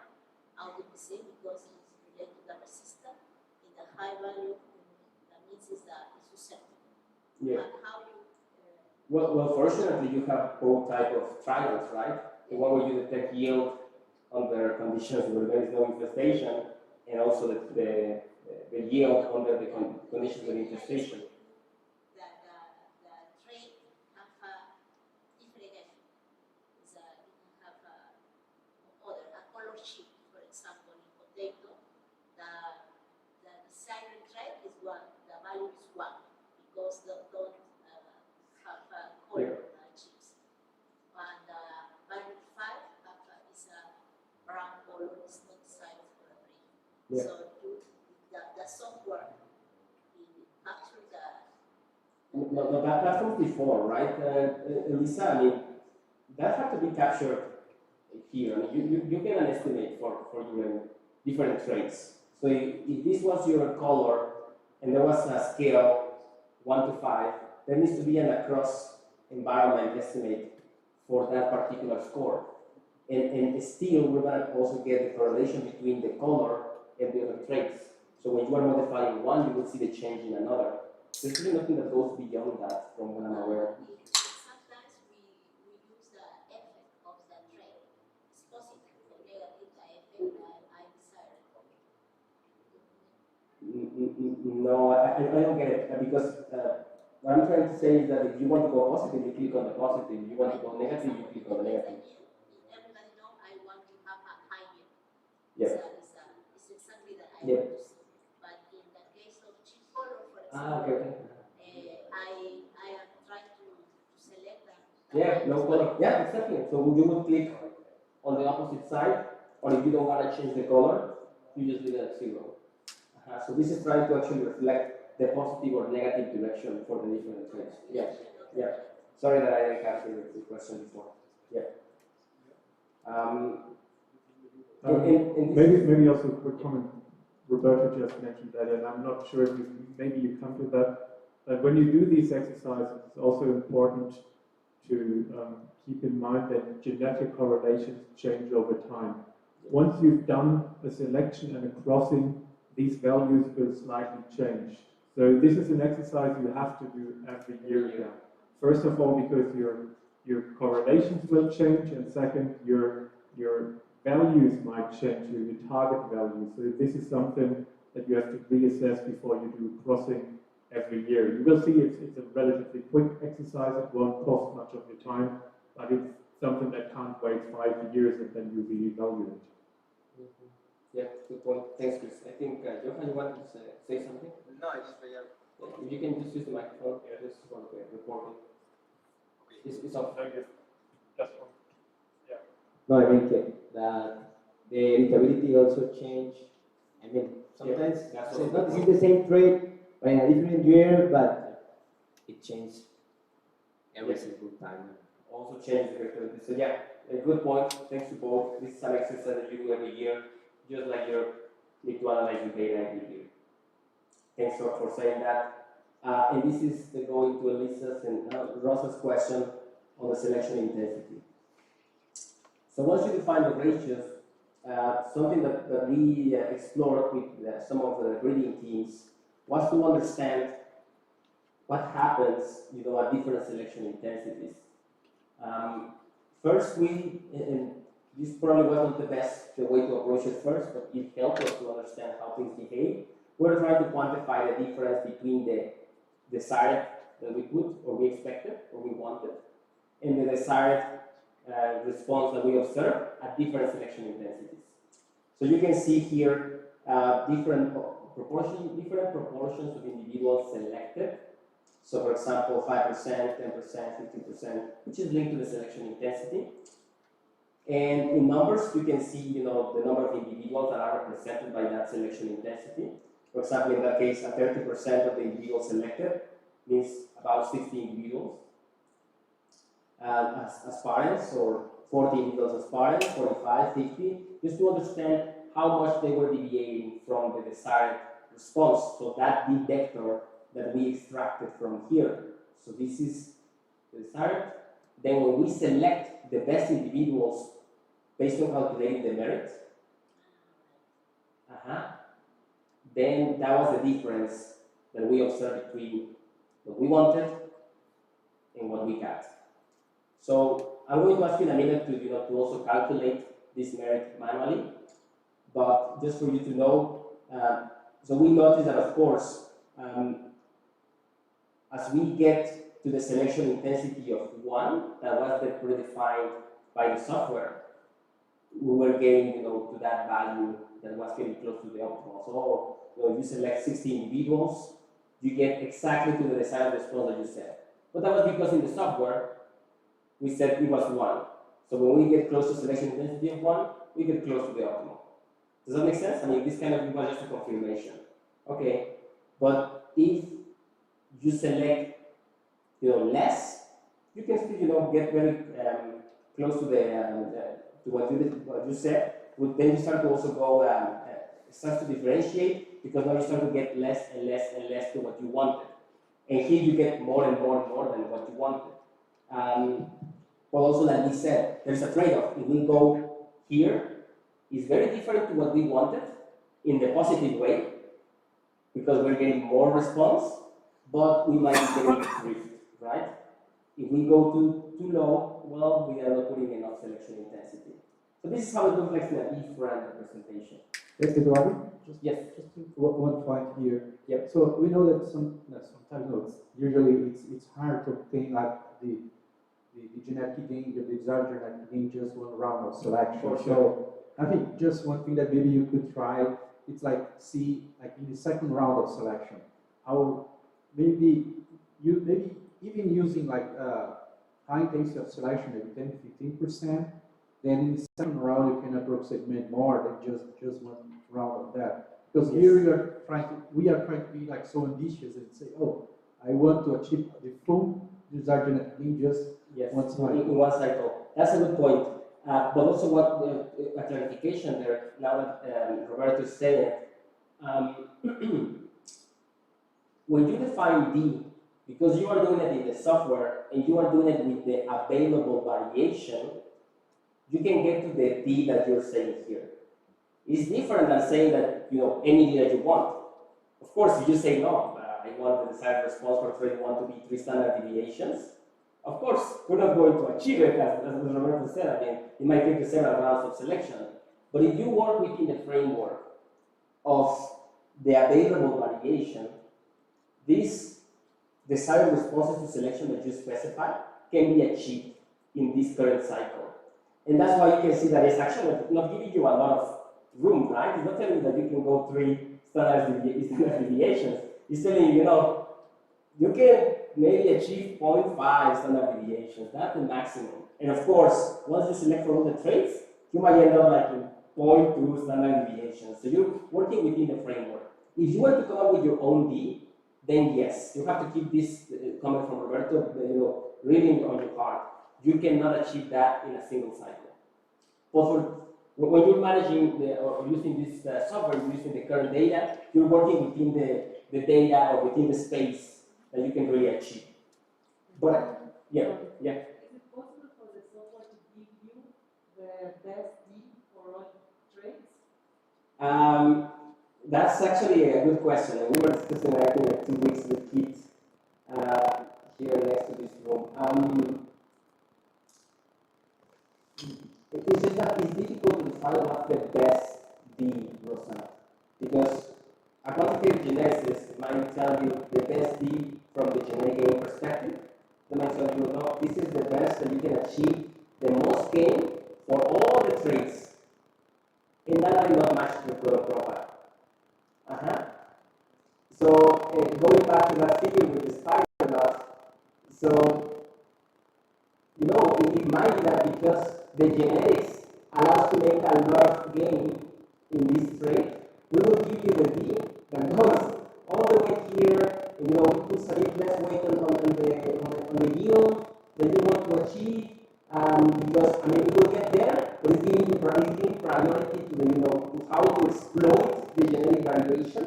output because it's related to the resistant. In the high value, that means is susceptible. Yeah. And how you Well, fortunately, you have both type of trials, right? The one where you detect yield under conditions where there is no infestation, and also the yield under the conditions of infestation. the trait have a different effect. You can have a color shift, for example, in potato, the desired trait is 1, the value is 1, because they don't have color chips. And value 5 is a brown color, it's not desired for a breed. Yeah. So the software capture No, that comes before, right? Elisa, I mean, that had to be captured here. I mean, you get an estimate for your different traits. So if this was your color and there was a scale 1 to 5, there needs to be an across environment estimate for that particular score. And still, we're going to also get the correlation between the color and the other traits. So when you are modifying one, you will see the change in another. There's really nothing that goes beyond that from what I'm aware of. Sometimes we use the effect of the trait. It's positive or negative, the effect that I desire. No, I don't get it because what I'm trying to say is that if you want to go positive, you click on the positive. If you want to go negative, you click on the negative. Everybody know I want to have a high yield. Yeah. It's exactly that I Yeah. want to see. But in the case of chip color, for example, Okay. I am trying to select the Yeah, no color. Yeah, exactly. So you would click on the opposite side, or if you don't want to change the color, you just leave it at 0. So this is trying to actually reflect the positive or negative direction for the different traits. Yeah. Yeah. Sorry that I didn't answer the question before. Yeah. Maybe also a quick comment. Roberto just mentioned that, and I'm not sure if maybe you come to that when you do these exercises, it's also important to keep in mind that genetic correlations change over time. Once you've done a selection and a crossing, these values will slightly change. So this is an exercise you have to do every year now. First of all, because your correlations will change, and second, your values might change, your target values. So this is something that you have to reassess before you do crossing every year. You will see it's a relatively quick exercise. It won't cost much of your time, but it's something that can't wait 5 years and then you reevaluate. Yeah, good point. Thanks, Chris. I think, Johan, you wanted to say something? No, I just read If you can just use the microphone, just for the recording. Okay. It's off. Just one. Yeah. No, I mean the irritability also change. I mean, sometimes that's so also this is the same trait but in a different year, but it changes every single time. Also change the irritability. So yeah, a good point. Thanks to both. This is an exercise that you do every year, just like you need to analyze your data every year. Thanks for saying that. And this is going to Elisa's and Rosa's question on the selection intensity. So once you define the ratios, something that we explored with some of the breeding teams was to understand what happens, at different selection intensities. First, and this probably wasn't the way to approach it first, but it helped us to understand how things behave. We're trying to quantify the difference between the desired that we put, or we expected, or we wanted, and the desired response that we observed at different selection intensities. So you can see here different proportions of individuals selected. So for example, 5%, 10%, 15%, which is linked to the selection intensity. And in numbers, you can see, the number of individuals that are represented by that selection intensity. For example, in that case, 30% of the individuals selected means about 60 individuals as parents, or 40 individuals as parents, 45, 50, just to understand how much they were deviating from the desired response. So that D vector that we extracted from here. So this is the desired. Then when we select the best individuals based on calculating the merit, then that was the difference that we observed between what we wanted and what we got. So I'm going to ask you in a minute to also calculate this merit manually, but just for you to know, so we noticed that, of course, as we get to the selection intensity of 1, that was the predefined by the software, we were getting to that value that was getting close to the optimal. So if you select 60 individuals, you get exactly to the desired response that you said. But that was because in the software, we said it was 1. So when we get close to selection intensity of 1, we get close to the optimal. Does that make sense? I mean, this kind of was just a confirmation. Okay, but if you select less, you can still get very close to to what you said. But then you start to also go start to differentiate, because now you start to get less and less and less to what you wanted, and here you get more and more and more than what you wanted. But also, like we said, there's a trade-off. If we go here, it's very different to what we wanted in the positive way, because we're getting more response, but we might be getting drift, right? If we go too low, well, we are not putting enough selection intensity. So this is how it looks like in a different representation. Yes, Eduardo? Yes. Just one point here. Yep. So we know that sometimes usually it's hard to obtain like the genetic gain, the desired genetic gain, just one round of selection. For sure. So I think just one thing that maybe you could try, it's like see like in the second round of selection, how maybe even using like high intensity of selection, maybe 10-15%, then in the second round you can approximate more than just one round of that. Because Yes. here we are trying to be like so ambitious and say, oh, I want to achieve the full desired genetic gain just one cycle. In one cycle. That's a good point. But also, what a clarification there, now that Roberto is saying it, when you define D, because you are doing it in the software and you are doing it with the available variation, you can get to the D that you're saying here. It's different than saying that any D that you want. Of course, if you say no, I want the desired response for trade 1 to be 3 standard deviations. Of course, we're not going to achieve it, as Roberto said. I mean, it might take several rounds of selection. But if you work within the framework of the available variation, these desired responses to selection that you specify can be achieved in this current cycle. And that's why you can see that it's actually not giving you a lot of room, right? It's not telling you that you can go 3 standard deviations. It's telling you, you can maybe achieve 0.5 standard deviations. That's the maximum. And of course, once you select for all the traits, you might end up like in 0.2 standard deviations. So you're working within the framework. If you want to come up with your own D, then yes, you have to keep this comment from Roberto, really on your heart. You cannot achieve that in a single cycle. But when you're managing or using this software, using the current data, you're working within the data or within the space that you can really achieve. But yeah. Is it possible for the software to give you the best D for all traits? That's actually a good question. And we were discussing that in 2 weeks with Keith here next to this room. It's just that it's difficult to define what's the best D, Rosanna, because a quantitative geneticist might tell you the best D from the genetic gain perspective. They might tell you, no, this is the best that you can achieve the most gain for all the traits, and that might not match your product profile. because the genetics allows to make a lot of gain in this trait, we will give you the D that goes all the way here, and it puts a bit less weight on the yield that you want to achieve, because you will get there, but it's giving priority to to how to exploit the genetic variation.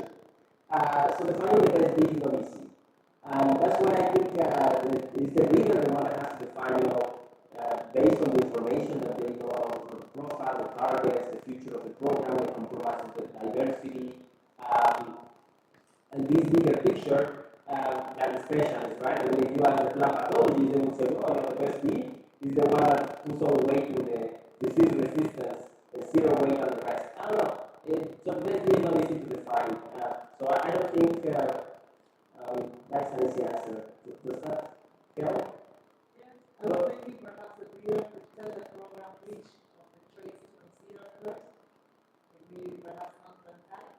So defining the best D is not easy. That's why I think it's the reader the one that has to define, based on the information that they know about the profile, the targets, the future of the program, the compromise of the diversity, and this bigger picture that is specialist, right? I mean, if you ask the plant pathologist, they will say, the best D is the one that puts all the weight in the disease resistance and zero weight on the rest. I don't know. So best D is not easy to define. So I don't think that's an easy answer. Does that help? Yes, I was thinking perhaps the reader could tell the program which of the traits to consider first, maybe perhaps constant type,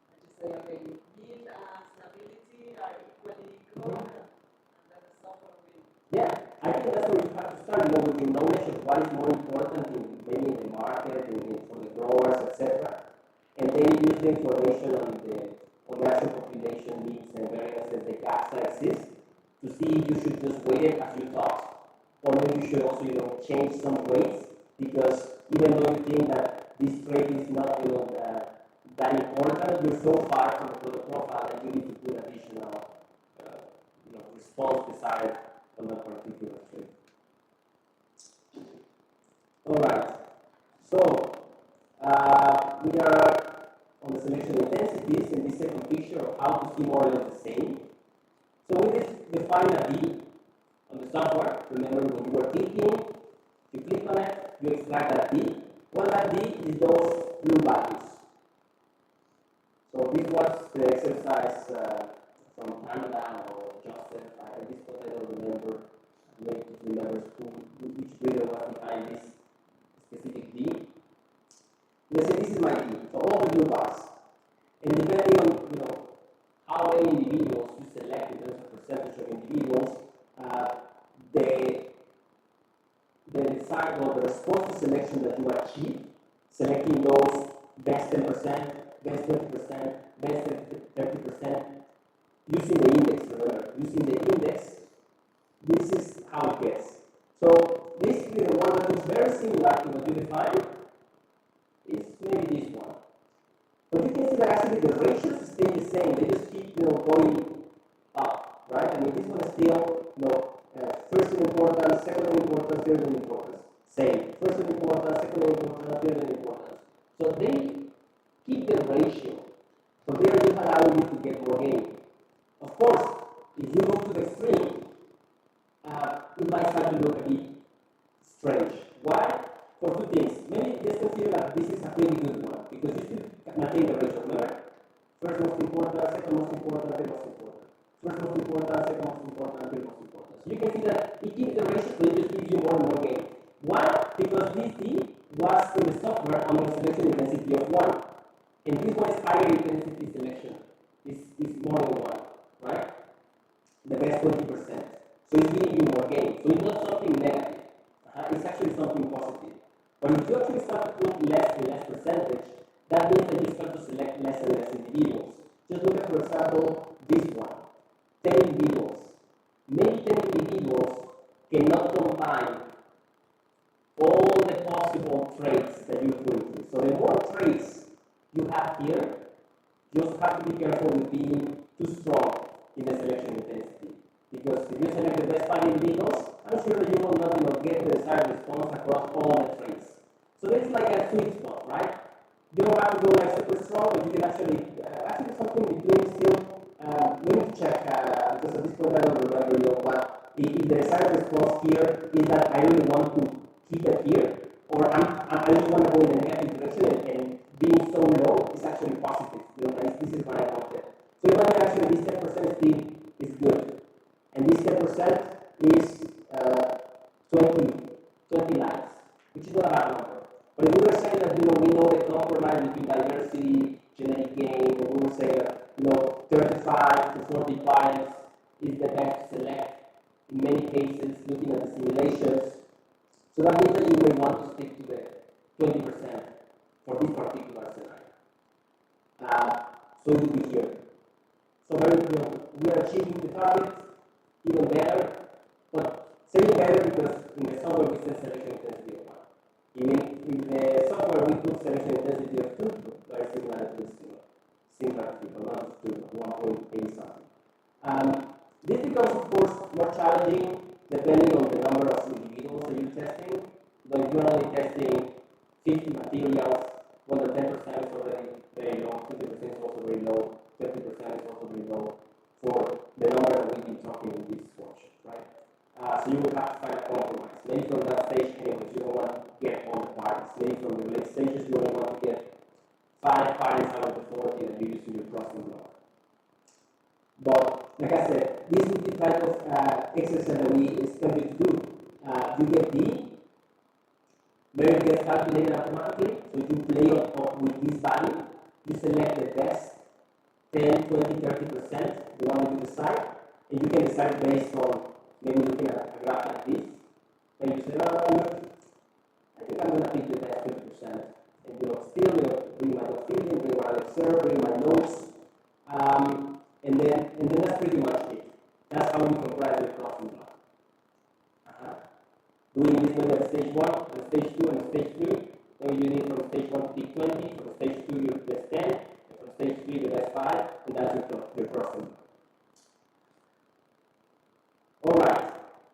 and just say, okay, yield and stability are equally good, and then the software will. Yeah, I think that's where you have to start, with your knowledge of what is more important maybe in the market, for the growers, etc. And then you use the information on the actual population needs and variances, the gaps that exist, to see if you should just weight it as you thought, or maybe you should also, change some weights, because even though you think that this trait is not, that important, you're so far from the product profile that you need to put additional, response desired on that particular trait. All right. So we are on the selection intensities in this second picture of how to see more or less the same. So we just define a D on the software. Remember when you were clicking, you click on it, you extract that D. Well, that D is those blue values. So this was the exercise from Canada or Joseph. At this point, I don't remember. Maybe remembers which reader was behind this specific D. Let's say this is my D. So all the blue bars. And depending on how many individuals you select in terms of percentage of individuals, the response to selection that you achieve, selecting those best 10%, best 20%, best 30%, using the index, remember, using the index, this is how it gets. So basically the one that is very similar to what you defined is maybe this one. But you can see that actually the ratios stay the same, they just keep going up, right? I mean this one is still first in importance, second in importance, third in importance. Same. First in importance, second in importance, third in importance. So they keep the ratio. So they are just allowing you to get more gain. Of course, if you go to the extreme, it might start to look a bit strange. Why? For two things. Maybe just consider that this is a pretty good one because you still maintain the ratio. Remember? First most important, second most important, third most important. First most important, second most important, third most important. So you can see that it keeps the ratio, so it just gives you more and more gain. Why? Because this D was in the software on the selection intensity of 1. And this one is higher intensity selection. Is more than 1, right? The best 20%. So it's giving you more gain. So it's not something negative. It's actually something positive. But if you actually start to put less and less percentage, that means that you start to select less and less individuals. Just look at, for example, this one. 10 individuals. Maybe 10 individuals cannot combine all the possible traits that you put in here. So the more traits you have here, you also have to be careful with being too strong in the selection intensity. Because if you select the best 5 individuals, I'm sure that you will not get the desired response across all the traits. So there's like a sweet spot, right? You don't have to go like super strong, but you can actually something between still. We need to check because at this point I don't remember what if the desired response here is that I really want to keep it here, or I just want to go in the negative direction and being so low is actually positive. This is what I wanted. So you want to actually this 10% still is good. And this 10% is 20 lines, which is not a bad number. But if we were saying that we know the compromise between diversity, genetic gain, and we would say that 35 to 45 is the best to select in many cases, looking at the simulations. So So that means that you may want to stick to the 20% for this particular scenario. So it will be here. So we are achieving the targets even better, but saying better because in the software we set selection intensity of 1. In the software we put selection intensity of 2, very similar to this, similar to, but not to 1.8 something. This becomes, of course, more challenging depending on the number of individuals that you're testing. But if you're only testing 50 materials, well, the 10% is already very low, 50% is also very low, 30% is also very low for the number that we've been talking in this workshop, right? So you will have to find a compromise. Maybe from that stage, anyways, you don't want to get all the parties. Maybe from the late stages, you only want to get 5 parties out of the 40 that you use in your crossing block. But like I said, this is the type of exercise that we expect you to do. You get D, where it gets calculated automatically. So you play with this value. You select the best 10, 20, 30%, the one that you decide, and you can decide based on maybe looking at a graph like this. And you say, oh, I think I'm going to pick the best 50%. And still, bring my gut feeling, bring what I observe, bring my notes. And then that's pretty much it. That's how you comprise your crossing block. Doing this maybe at stage 1, and stage 2, and stage 3. Maybe you need from stage 1 to pick 20, from stage 2 your best 10, and from stage 3 your best 5, and that's your crossing block. Alright,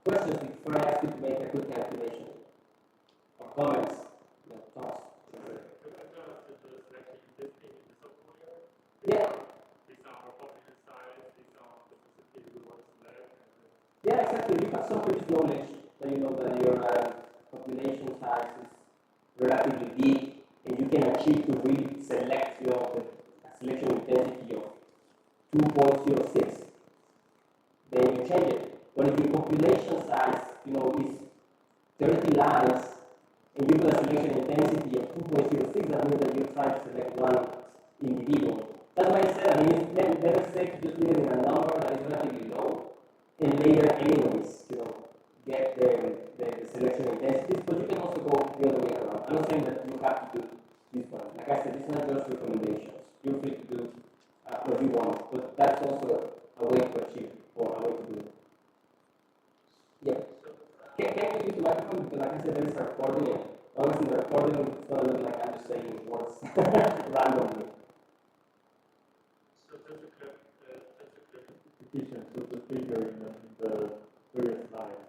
questions before I ask you to make a good calculation? Or comments? Thoughts? Yeah. Yeah, exactly. You have some previous knowledge that you know that your population size is relatively big, and you can achieve to really select the selection intensity of 2.06. Then you change it. But if your population size, is 30 lines, and you put a selection intensity of 2.06, that means that you're trying to select one individual. That's why I said, it's better safe to just leave it in a number that is relatively low, and later anyways, get the selection intensities, but you can also go the other way around. I'm not saying that you have to do this one. Like I said, it's not just recommendations. Feel free to do what you want, but that's also a way to achieve, or a way to do it. Yeah. Can you use the microphone? Because like I said, there is a recording, and honestly, the recording is going to look like I'm just saying words randomly. So just a clarification, so the figure in the various lines,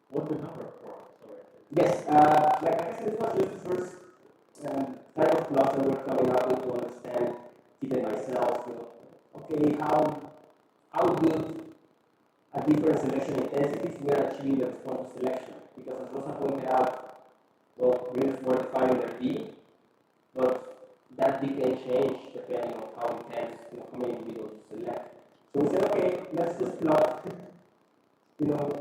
what's the number for? Sorry. Yes, like I said, this was just the first type of plot that we're coming up with to understand even myself. Okay, how good at different selection intensities we are achieving the response to selection. Because as Rosa pointed out, readers were defining their D, but that D can change depending on how intense, how many individuals to select. So we said, okay, let's just plot,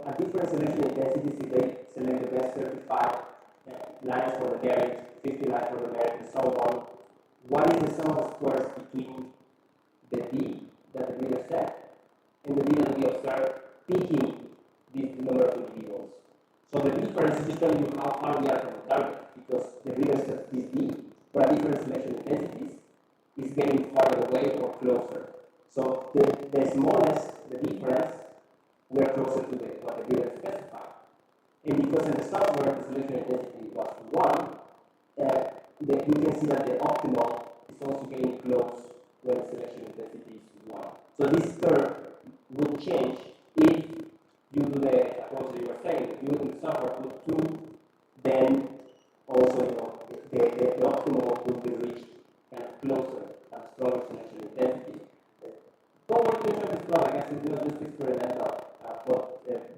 at different selection intensities, if they select the best 35 lines for the merit, 50 lines for the merit, and so on. What is the sum of squares between the D that the reader set and the D that we observe picking this number of individuals? So the difference is just telling you how far we are from the target, because the reader sets this D for a different selection intensities is getting farther away or closer. So the smallest the difference, we are closer to what the reader specified. And because in the software the selection intensity was 1, you can see that the optimal is also getting close when the selection intensity is 1. So this curve would change if you do the approach that you were saying. If you in the software put 2, then also the optimal will be reached kind of closer and stronger selection intensity. Don't worry too much on this plot. I guess it's not just experimental. But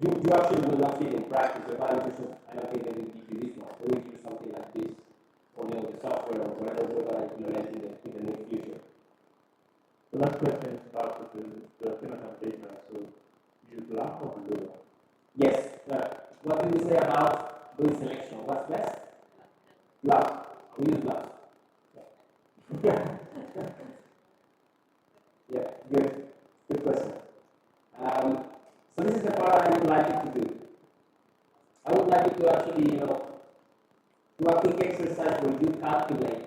you actually will not see it in practice. Your evaluations, I don't think they will give you this one. They will give you something like this, or the software or whatever we're going to implement in the near future. The last question is about the phenotype data. So you use black or blue? Yes. What do we say about doing selection? What's best? Black. We use black. Yeah, good. Good question. So this is the part I would like you to do. I would like you to actually, do a quick exercise where you calculate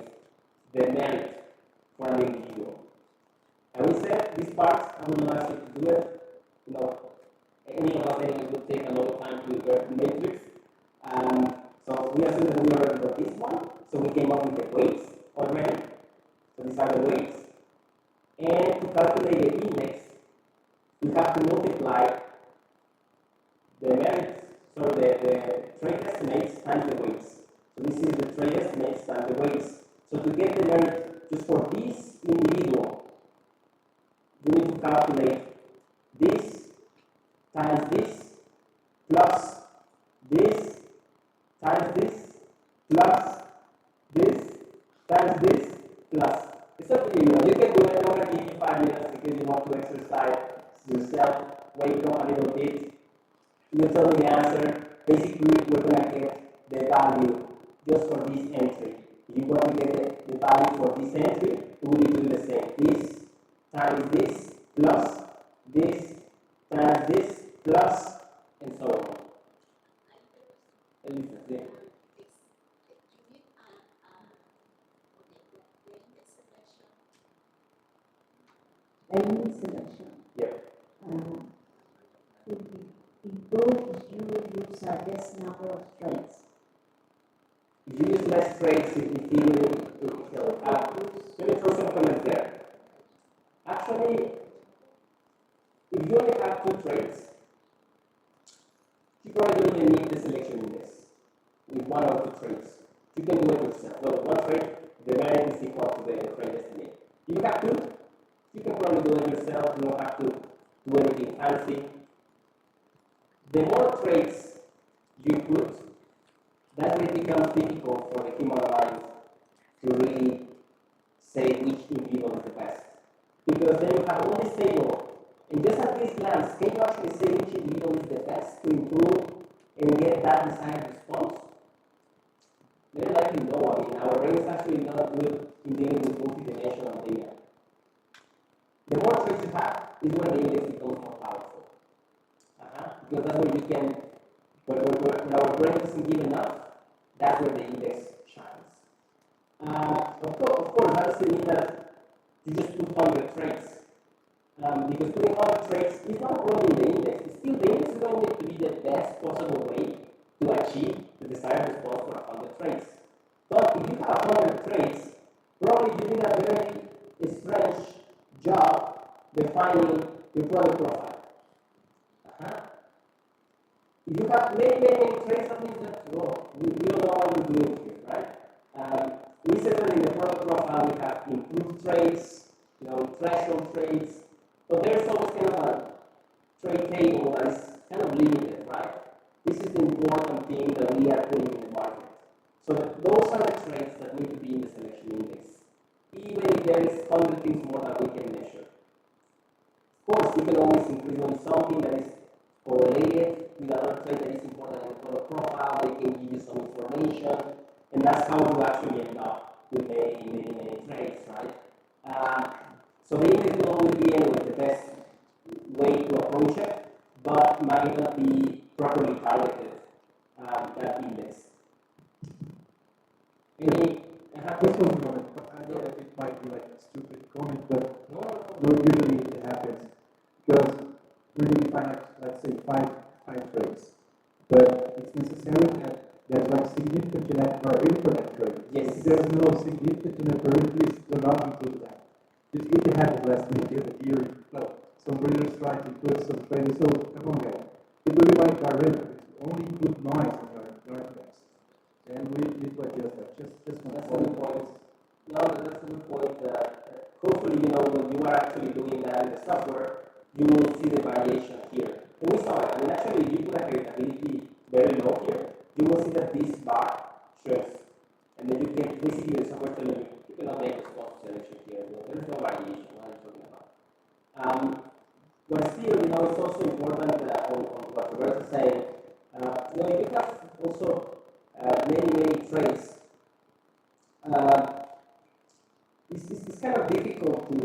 the merit for an individual. And we said this part, I would not ask you to do it. Any of us anyway would take a long time to work the matrix. So we assume that we already got this one. So we came up with the weights already. So these are the weights. And to calculate the index, you have to multiply the merits, so the trade estimates times the weights. So this is the trade estimates times the weights. So to get the merit just for this individual, you need to calculate this times this plus this times this plus this times this plus. It's up to you. You can do it. I'm going to give you 5 minutes because you want to exercise yourself, wake up a little bit. You tell me the answer. Basically, we're going to get the value just for this entry. If you want to get the value for this entry, we will do the same. This times this plus this times this plus and so on. Elisa, yeah. Index selection. Yeah. Could be improved if you use a less number of traits. If you use less traits, it will help. Let me throw some comments there. Actually, if you only have 2 traits, you probably don't even need the selection index with 1 or 2 traits. You can do it yourself. Well, 1 trait, the variance is equal to the trait estimate. If you have 2, you can probably do it yourself. You don't have to do anything fancy. The more traits you put, that's when it becomes difficult for the human mind to really say which individual is the best. Because then you have all this table, and just at this glance, can you actually say which individual is the best to improve and get that desired response? Very likely no. I mean, our brain is actually not good in dealing with multidimensional data. The more traits you have is when the index becomes more powerful. Because that's where you can, when our brain doesn't give enough, that's where the index shines. Of course, that doesn't mean that you just put 100 traits. Because putting 100 traits is not a problem in the index. It's still, the index is going to be the best possible way to achieve the desired response for 100 traits. But if you have 100 traits, probably you did a very strange job defining your product profile. If you have many traits, that means that you don't know what you're doing here, right? We said that in the product profile we have improved traits, threshold traits, but there's always kind of a trait table that is kind of limited, right? This is the important thing that we are putting in the market. So those are the traits that need to be in the selection index, even if there is 100 things more that we can measure. Of course, you can always increase on something that is correlated with another trait that is important in the product profile. They can give you some information, and that's how you actually end up with many traits, right? So the index will always be anyway the best way to approach it, but might not be properly targeted, that index. Just one comment. I know that it might be like a stupid comment, but usually it happens. Because when you define, let's say, five traits, but it's necessary that there's like significant genetic variability for that trait. Yes. If there's no significant genetic variability, please do not include that. It happened last year, like some breeders trying to include some traits. So come on, guys, it will be like variability. Only include noise in your index. And we need to adjust that. Just one That's a good point. No, that's a good point. Hopefully, when you are actually doing that in the software, you will see the variation here. And we saw it. I mean, actually, if you put a heritability very low here, you will see that this bar shrinks. And then you can basically, the software telling you cannot make a spot selection here. There's no variation. What are you talking about? But still, it's also important on what Roberto is saying. If you have also many traits, it's kind of difficult to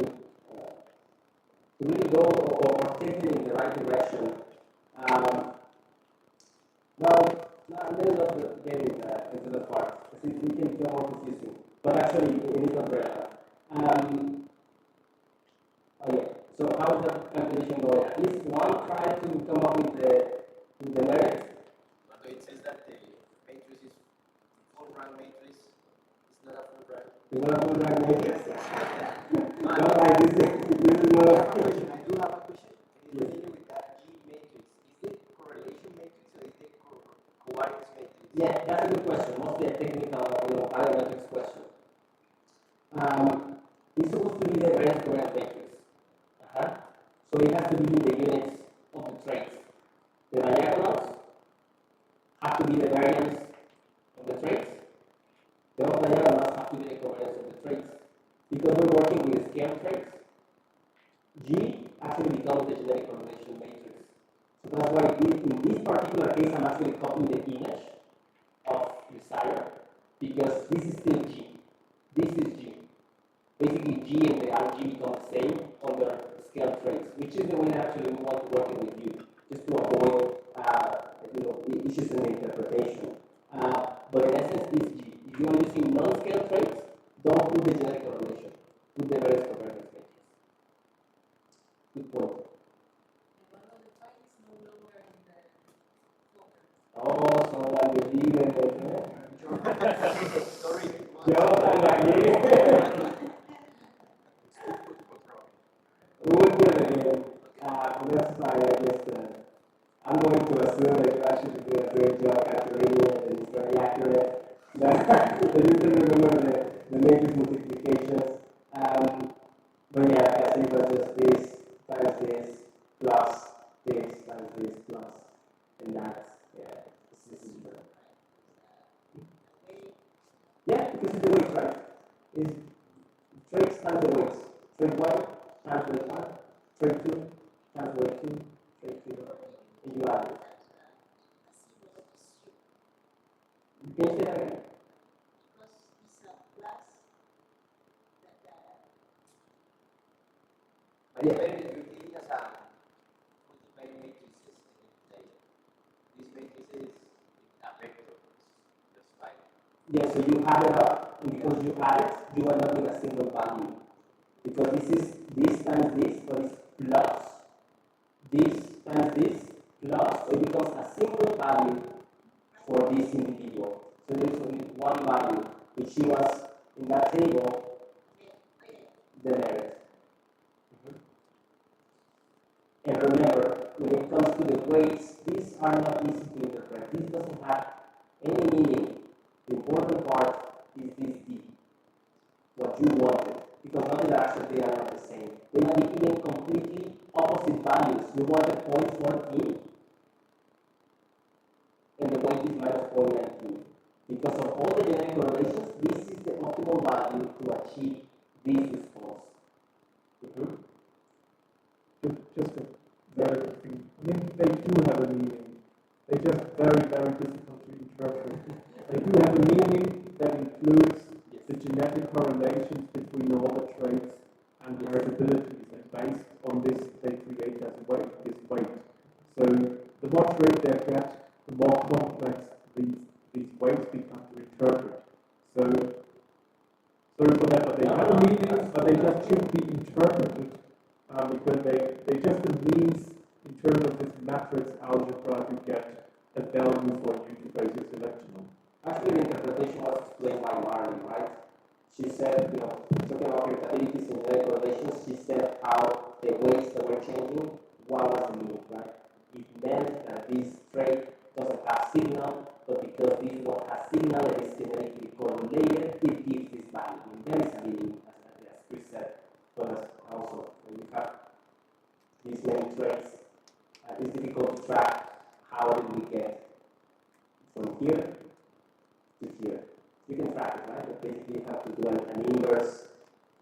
really go or take them in the right direction. Well, to that part. Because it can feel more confusing. But actually, it is not relevant. Oh yeah. So how is that calculation going? At least one try to come up with the merit. Although it says that the matrix is full rank matrix, it's not a full rank. It's not a full rank matrix. Don't like this. This is not. I do have a question. Can you continue with that G matrix? Is it correlation matrix or is it covariance matrix? Yeah, that's a good question. Mostly a technical, parametrics question. It's supposed to be the variance covariance matrix. So it has to be in the units of the traits. The diagonals have to be the variance of the traits. The off diagonals have to be the covariance of the traits. Because we're working with scale traits, G actually becomes the genetic correlation matrix. So that's why in this particular case, I'm actually copying the image of desire, because this is still G. This is G. Basically, G and the RG become the same on their scale traits, which is the way that actually we want to work it with you, just to avoid the issues in the interpretation. But in essence, it's G. If you are using non-scale traits, don't put the genetic correlation. Put the variance covariance matrix. Good point. Oh, someone believe in it. Sorry. Yo, we will do it again. That's why I'm going to assume that you actually do a great job calculating it and it's very accurate. That you can remember the matrix multiplications. But yeah, I think it was just this times this plus this times this plus. And that's, yeah, this is true. Yeah, because it's the weight, right? It's traits times the weights. Trait 1 times weight 1, trait 2 times weight 2, trait 3, and you add it. You can say that again? But yeah, if you think as a multiplied matrices, like this matrix is a vector, just like. Yeah, so you add it up, and because you add it, you end up with a single value. Because this is this times this, so it's plus this times this, plus, so it becomes a single value for this individual. So there is only one value, which she was in that table, the merit. And remember, when it comes to the weights, these are not easy to interpret. This doesn't have any meaning. The important part is this D, what you wanted. Because notice that actually they are not the same. They might be even completely opposite values. You wanted 0.14, and the weight is minus 0.19. Because of all the genetic correlations, this is the optimal value to achieve this response. Just a very quick thing. I mean, they do have a meaning. They're just very, very difficult to interpret. They do have a meaning that includes the genetic correlations between all the traits and heritabilities, and based on this, they create as weight, this weight. So the more trait they get, the more complex these weights become to interpret. So sorry for that, but they have a meaning, but they just should be interpreted because they just a means in terms of this matrix algebra to get a value for you to base your selection on. Actually, the interpretation was explained by Marley, right? She said, talking about heritabilities and genetic correlations, she said how the weights that were changing, what was the meaning, right? It meant that this trait doesn't have signal, but because this one has signal that is genetically correlated, it gives this value. And there is a meaning, as Chris said, but as also when you have these many traits, it's difficult to track how did we get from here to here. You can track it, right? But basically you have to do an inverse.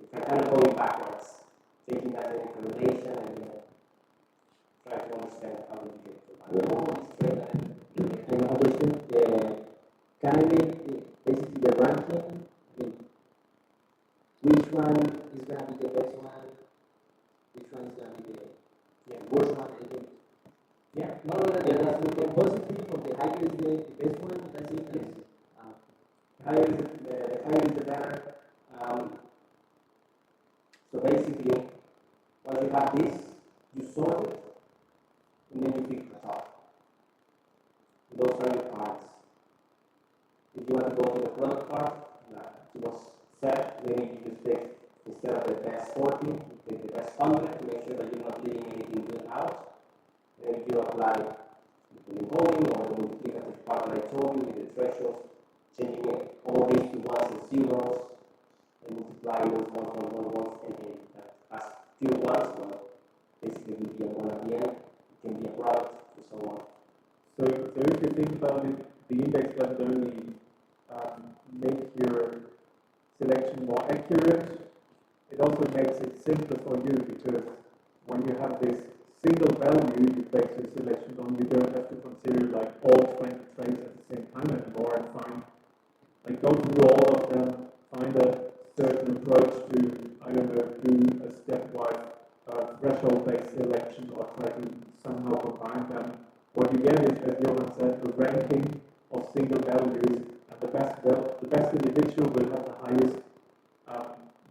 You can kind of going backwards, taking that in correlation and try to understand how we get to I have a question. Can I make basically the ranking? I mean, which one is going to be the best one? Which one is going to be the worst one? I think. Yeah, no, that's The positive of the higher is the best one. That's it. Yes. The higher is the better. So basically, once you have this, you sort it, and then you pick the top. Those are your parts. If you want to go to the product part, it was set, maybe you just take, instead of the best 40, you take the best 100 to make sure that you're not leaving anything good out. And then you apply the encoding or the multiplicative part that I told you with the thresholds, changing it all these to ones and zeros, and multiplying those ones, and that has pure ones, well, basically will be a 1 at the end. It can be a product, and so on. So if you think about it, the index doesn't only make your selection more accurate, it also makes it simpler for you, because when you have this single value you base your selection on, you don't have to consider like all 20 traits at the same time anymore and go through all of them, find a certain approach to, I don't know, do a stepwise threshold-based selection or try to somehow combine them. What you get is, as Johan said, a ranking of single values, and the best individual will have the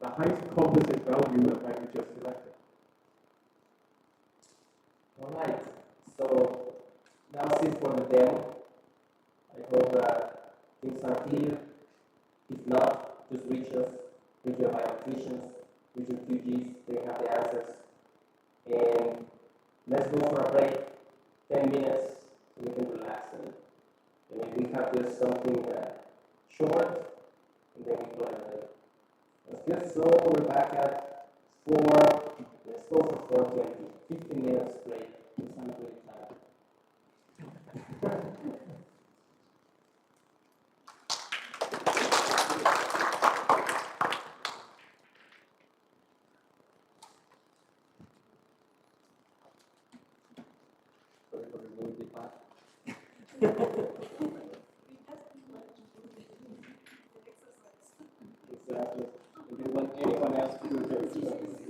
highest composite value that you just selected. Alright, so that's it for the demo. I hope that things are clear. If not, just reach us, reach your biometricians, reach your QGs, they have the answers. And let's go for a break, 10 minutes, so we can relax. And maybe we have just something short, and then we go ahead. That's good. So we're back at 4, let's go for 4:20, 15 minutes break. It's not a great time. Sorry for the movie part. Exactly. We didn't want anyone else to do this.